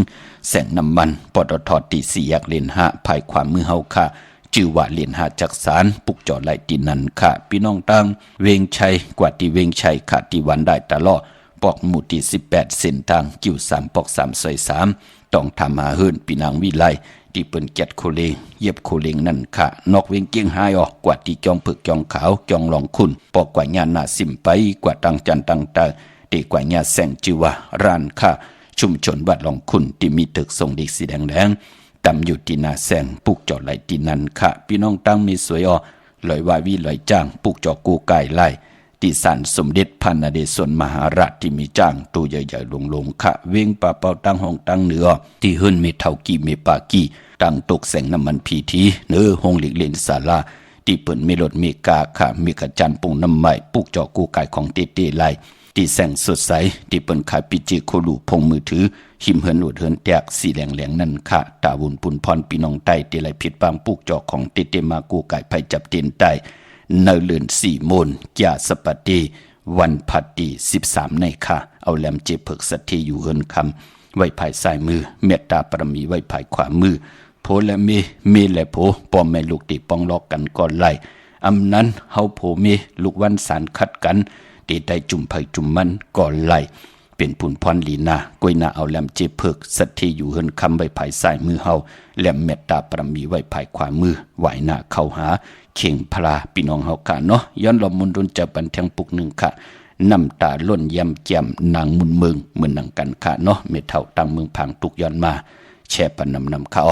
แสงน้ำมันปตทตี4แยกเลน5ภายความมือเฮาค่ะชื่อว่าเลียนหาจักสารปุกจอไหลตีนันค่ะพี่น้องตั้งเวงชัยกว่าที่เวงชัยค่ะที่วันได้ตลอดปอกหมู่ที่18เส้นทางกิ้ว3ปอก3ซอย3ต้องทำหาเฮิรนพี่นางวิไลที่เปิ้นแกดโคเลงเย็บโคเลงนั่นค่ะนอกเวงเกียงหายออกกว่าที่จองผึกจองขาวจองหลองคุณปอกกว่าญาณาสิมไปกว่าตังจันตังตาตีกว่าญาแสงจิวาร้านค่ะชุมชนวัดหลองคุณที่มีตึกทรงเด็กสีแดงตำอยู่ที่นาแสงปุกจอไหลที่นั่นค่ะพี่น้องตั้งมีสวยลอยวาวีลอยจ้างปุกจอกูไก่ไล่ที่ศาลสมเด็จพระนเรศวรมหาราชที่มีจ้างตัวใหญ่ๆลงค่ะเว้งป่าเป่าตั้งห้องตั้งเหนือที่หื้นเมเท่ากี้เมปากี้ตั้งตกแสงน้ำมันพีทีเนื้อห้องหลีกเล่นศาลาที่เปิ่นเมลดเมกาค่ะเมกะจันปุงน้ำใหม่ปุกจอกูไก่ของเต้ไล่ที่แสงสดใสที่เปิ่นขายปิจิโคลูพงมือถือหิมเหินหนวดเหินแตกสีแหลงนั่นค่ะตาวุนปุนพรพี่น้องใต้เตไลผิดปางปุกจอกของเตมากูไก่ไผจับเตียนใต้เนเลือน4 โมนยาสปฏิวันพัดดี13ในค่ะเอาแหลมเจเพิกสัตย์อยู่เหินคำไว้ภายซ้ายมือเมตตาปรมีไว้ภายขวามือโพและเมและโพปอมแม่ลูกติปองลอกกันก่อนไล่อำนั้นเฮาโพเมลูกวันสารคัดกันตีได้จุ่มไผจุ่มมันก่อนไล่เป็นผุนพรลีนากวยนาเอาแหลมเจเพิกสัตย์อยู่เหินคำไว้ภายซ้ายมือเฮาแหลมเมตตาปรมีไว้ภายขวามือไหวหน้าเข้าหาเข่งพลาพี่น้องเฮาค่ะเนาะย้อนลมมุนรุนจะบันเทิงปุกหนึ่งค่ะน้ำตาล้นยำแจ่มนางมุนเมืองเหมือนหนังกันค่ะเนาะเมเท่าตั้งเมืองพังตุกย้อนมาแช่ปันนำเขา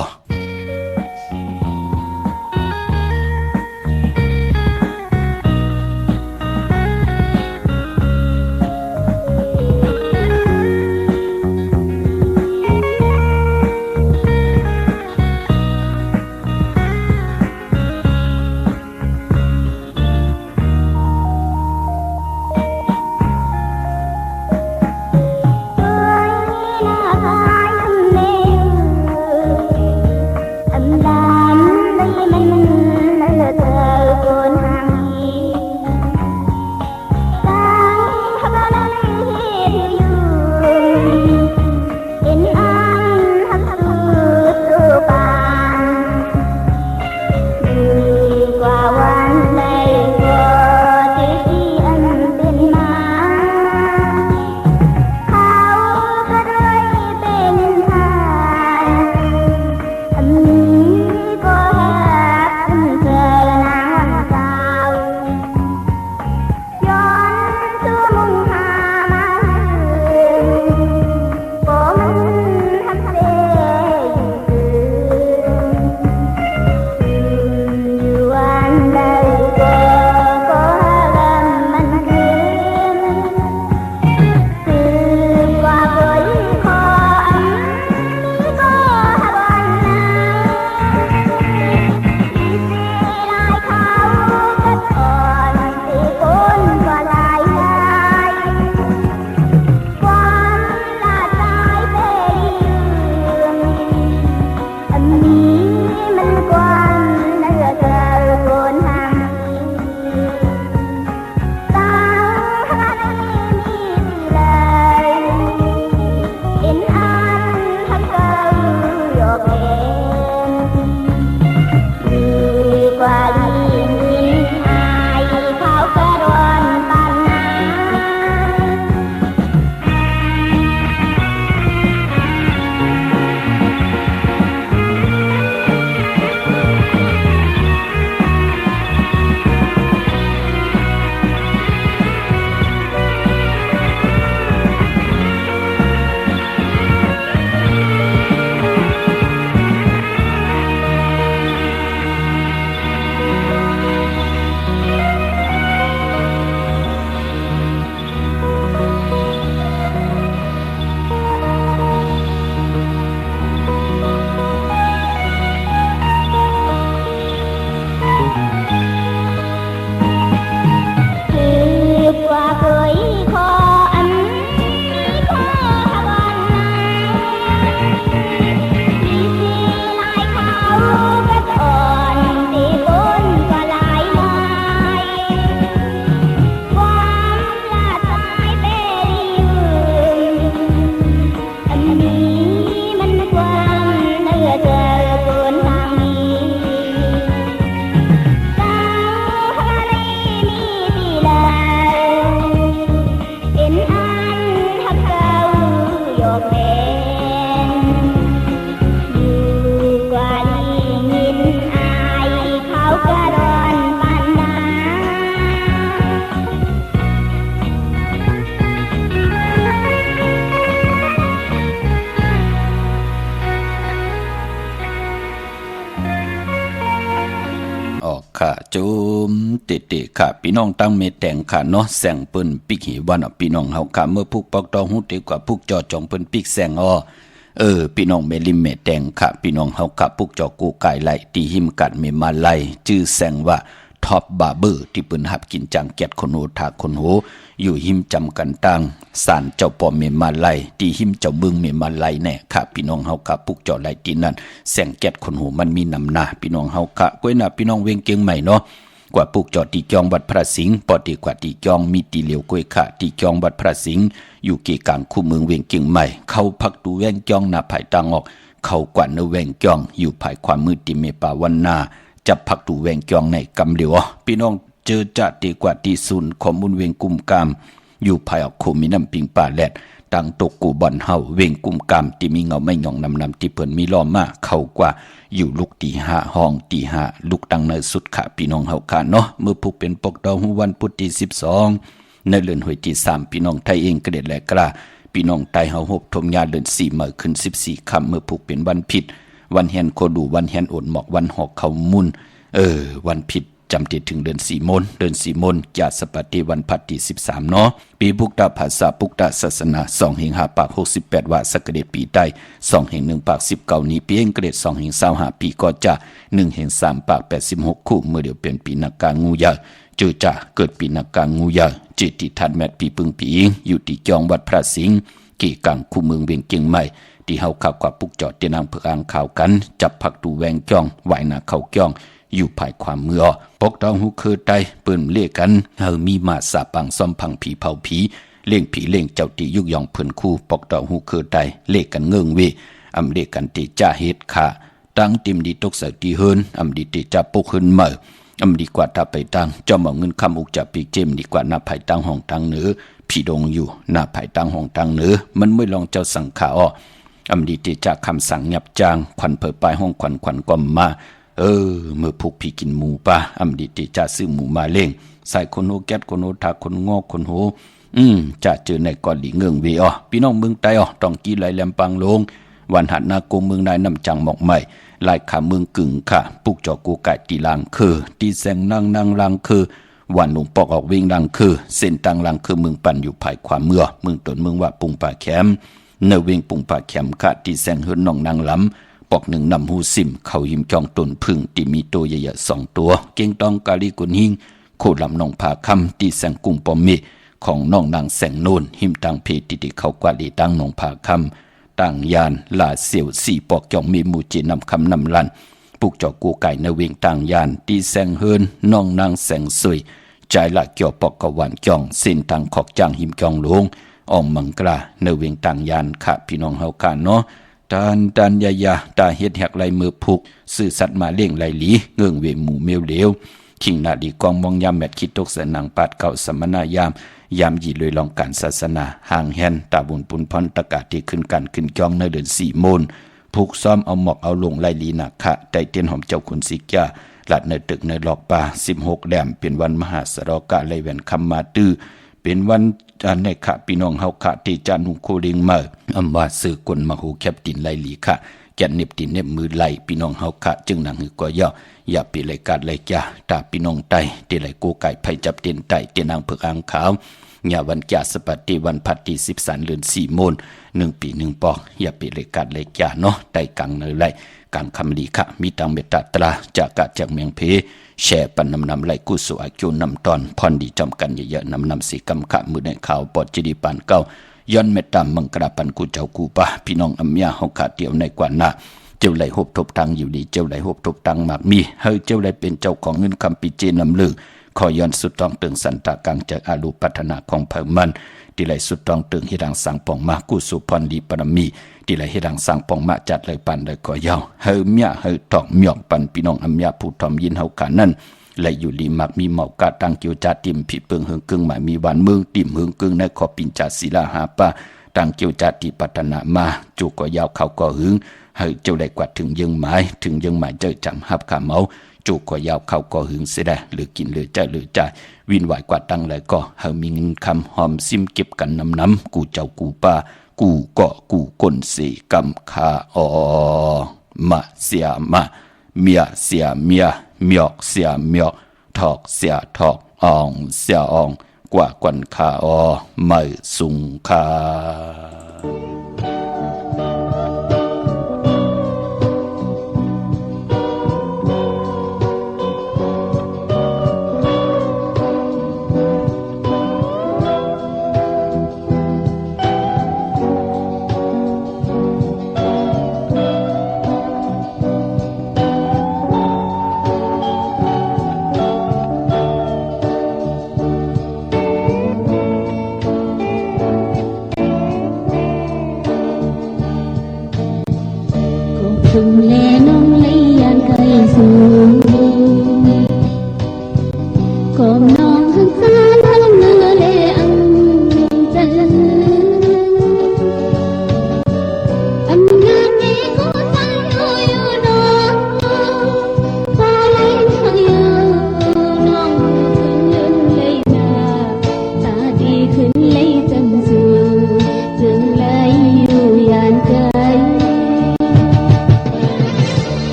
ค่ะโจมเตะๆค่ะพี่น้องตั้งเมแต่งค่ะเนาะแสงเปิ้นปิกหิวันพี่น้องเฮาค่ะเมื่อผู้ปอกตองฮู้ดีกว่าผู้จอจองเปิ้นปิกแสงพี่น้องเมลิมเมแต่งค่ะพี่น้องเฮาค่ะผู้จอกูไก่ไหลตีหิมกัดเมมาไลชื่อแสงว่าท็อปบาร์เบอร์ที่เปิ้นหับกินจังแกดคนโหทาคนโหอยู่หิมจำกันตังศาลเจ้าปอมเมมาไลตีหิมเจ้าเมืองเมมาไลแน่ค่ะพี่น้องเฮาค่ะปุกจอไหลตีนั่นแสงแกดคนโหมันมีนำหน้าพี่น้องเฮาค่ะก้วยหน้าพี่น้องเวงเกียงใหม่เนาะกว่าปุกจอตีจองวัดพระสิงห์ปอดีกว่าตีจองมีตีเหลียวก้วยค่ะตีจองวัดพระสิงห์อยู่เกกลางคู่เมืองเวงเกียงใหม่เข้าพักดูแวงจองหน้าภายตังออกเข้ากว่าเนแวงจองอยู่ภายความมืดติเมปาวันนาจับพักดูแวงจองในกำเหลียวพี่น้องเจอจะตีกว่าตีศูนย์ข้อมูลเวงกุมกามอยู่ภายออกโคมีน้ำปิงป่าแลดตังตกกูบ่อนเฮาเวงกุมกามที่มีเงาไม่หย่องนำที่เปิ้นมีล้อมาเข้ากว่าอยู่ลูกตีห้าห้องตีห้าลูกตังในสุดค่ะพี่น้องเฮาค่ะเนาะเมื่อผู้เป็นปกดองวันพุธที่12ในเดือนหวยที่3พี่น้องไทยเองกระเด็ดแหลกกล้าพี่น้องไทยเฮาหบทมยาเดือน4มื้อขึ้น14ค่ำเมื่อผู้เป็นวันผิดวันแฮนโคดูวันแฮนโอนหมอกวันหอกเขามุนวันผิดจำติดถึงเดือน4มนเดือน4มนยาสปฏิวันพัดที่13เนาะปีพุกตะภาษาพุกตะศาสนา2แห่ง5ปาก68ว่าสกเดปีใต้2แห่ง1ปาก19นี้ปีเองเกรด2แห่ง25ปีก็จะ1แห่ง3ปาก86คู่เมื่อเดียวเป็นปีนักกางูยาเจอจะเกิดปีนักกางูยาจิตติทันแมตปีปึงปีเองอยู่ที่จองวัดพระสิงห์เกกังคู่เมืองเวียงเกียงใหม่ที่เฮาขับกว่าปุกจอดเตนางเพื่ออ่างข่าวกันจับผักดูแวงจ้องไหวหน้าเขาจ้องอยู่ภายความมือปกตองหูคือไตเปิ้นเรียกกันเฮามีมาสาปังซ่อมพังผีเผาผีเลี้ยงผีเลี้ยงเจ้าตียุกยองเพิ่นคู่ปกตองหูคือไตเรียกกันเงิงเวอำเรียกกันติจ้าเฮ็ดค่ะตั้งติมดีตกใส่ตีเฮินอำดีติจ้าปุกเฮินเมื่ออำดีกว่าถ้าไปตั้งจอมเอาเงินคำอุกจะปีเจมดีกว่าหน้าภายตั้งห้องตั้งเหนือพี่ดงอยู่หน้าภายตั้งห้องตั้งเหนือมันไม่ลองเจ้าสังขาอำดีติจ้าคำสั่งยับจางขวัญเผยปลายห้องขวัญก็มาเมื่อพวกพี่กินหมูป่าอำดีติจะซื้อหมูมาเล่งใส่คนโหแก๊สคนโหทาคนงอกคนโหจะเจอในก่อนหลีเงืองเวพี่น้องเมืองใต้ต้องกีไหลแหลมปังลงวันหัดนาโกเมืองนายน้ำจังหมอกใหม่ลายขาเมืองกึ่งค่ะปุกจอกูไก่ตีลางคือตีแสงนางลางคือวันหลวงปอกออกวิ่งลางคือเส้นตังลางคือเมืองปั่นอยู่ภายความเมืองตนเมืองว่าปุงป่าแคมเนเวงปุงป่าแคมค่ะตีแสงเฮิรนน้องนางล้ำปอกหนึ่งนำหูซิมเขาหิมจองตนพึ่งที่มีตัวใหญ่ๆ2ตัวเก่งตองกาลีกุนหิงโคลำนองผาคำที่แสงกุ้งปอมเมของน้องนางแสงโนนหิมตังเพติเขากว่าลีตั้งนองผาคำต่างยานลาเสียว4ปอกจองมีมูจีนำคำนำลันปุกจอกูไก่ในเวงต่างยานที่แสงเฮินน้องนางแสงสวยใจละเกี่ยวปอกกวานจองเส้นทางขอกจางหิมจองหลวงออมมังกราในเวงต่างยานค่ะพี่น้องเฮาค่ะเนาะตานยาตาเฮ็ดแหกไหลมือผูกสื่อสัตว์มาเลี้ยงไหลหลีเงื่องเวหมู่เมวเหลวขิงนาดีกองมองยามแมดคิดตกสนังปาดเก่าสมณายามยีเลยลองการศาสนาห่างแหนตาบุญปุนพรตะกาที่ขึ้นกันขึ้นจองในเดือน4มนผูกซ้อมเอาหมอกเอาลงไหลหลีหนักค่ะใจเตียนหอมเจ้าคุณสิกาหลัดในตึกในหลอกป่า16แหลมเป็นวันมหาสรกะไหลแหวนคำมาตื้อเป็นวันในค่ะพี่น้องเฮาค่ะที่จานุโคลิงมาอำว่าสื่อกลมโหแคบตินไหลหลีค่ะแก่นเน็บตินเน็บมือไหลพี่น้องเฮาค่ะจึงหนังหือก็ย่ออย่าปีไหลกาดไหลจ้าตาพี่น้องไตที่ไหลกูไก่ไผจับเตียนไตเตียนางเผือกอ่างขาวอย่าวันแก่สปฏิวันพัดที่13เดือน4มน1ปี1ปอกอย่าปีไหลกาดไหลจ้าเนาะไตกังเนยไหลการคำลีค่ะมีตังเมตตาตราจากกะจากเมียงเพแช่ปันนำไหลกุศลอาคิวนำตอนพรดีจอมกันเยอะๆนำสีกำขะมือในข่าวปอดจิดีปานเก้าย้อนเมตตามังกราปันกูเจ้ากูปะพี่น้องอำยาเฮาขาเตียวในกว่าหน้าเจ้าไหลหบทบตังอยู่ดีเจ้าไหลหบทบตังมากมีเฮ้ยเจ้าไหลเป็นเจ้าของเงินคำปีเจนำลือขอย้อนสุดต้องตึงสันตากังจากอาลูพัฒนาของเผ่ามันที่ไหลสุดต้องตึงให้ดังสังปองมากุสุพรดีปรมีที่ไหลให้ดังสังปองมาจัดเลยปันเลยก็ยาวเฮ้ยเมียเฮ้ยตอกเมียกปันพี่น้องอำยาผู้ทอมยินเฮาขานั่นและอยู่ลีมักมีเหมากาตังเกียวจาติมผิดเปิงเฮืองกึ่งหมายมีหวานเมืองติ่มเฮืองกึ่งในขอปินจาศิลาหาปะตังเกียวจาติปัตนามาจูก็ยาวเขาก็หึงให้เจ้าได้กว่าถึงยังหมายเจอจำหับขาเมาจูก็ยาวเขาก็หึงเสียได้หรือกินหรือใจหรือใจวินไหวกว่าตังเลยก็ให้มีเงินคำหอมซิมเก็บกันน้ำกูเจ้ากูป้ากูก็กูก้นเสกำคามาเสียมาเมียเสียเมีย หมอกเสียหมอกถอกเสียถอกอ่องเสียอ่องกว่ากวนขาออไม่สุงคาถึงแลน้องเลย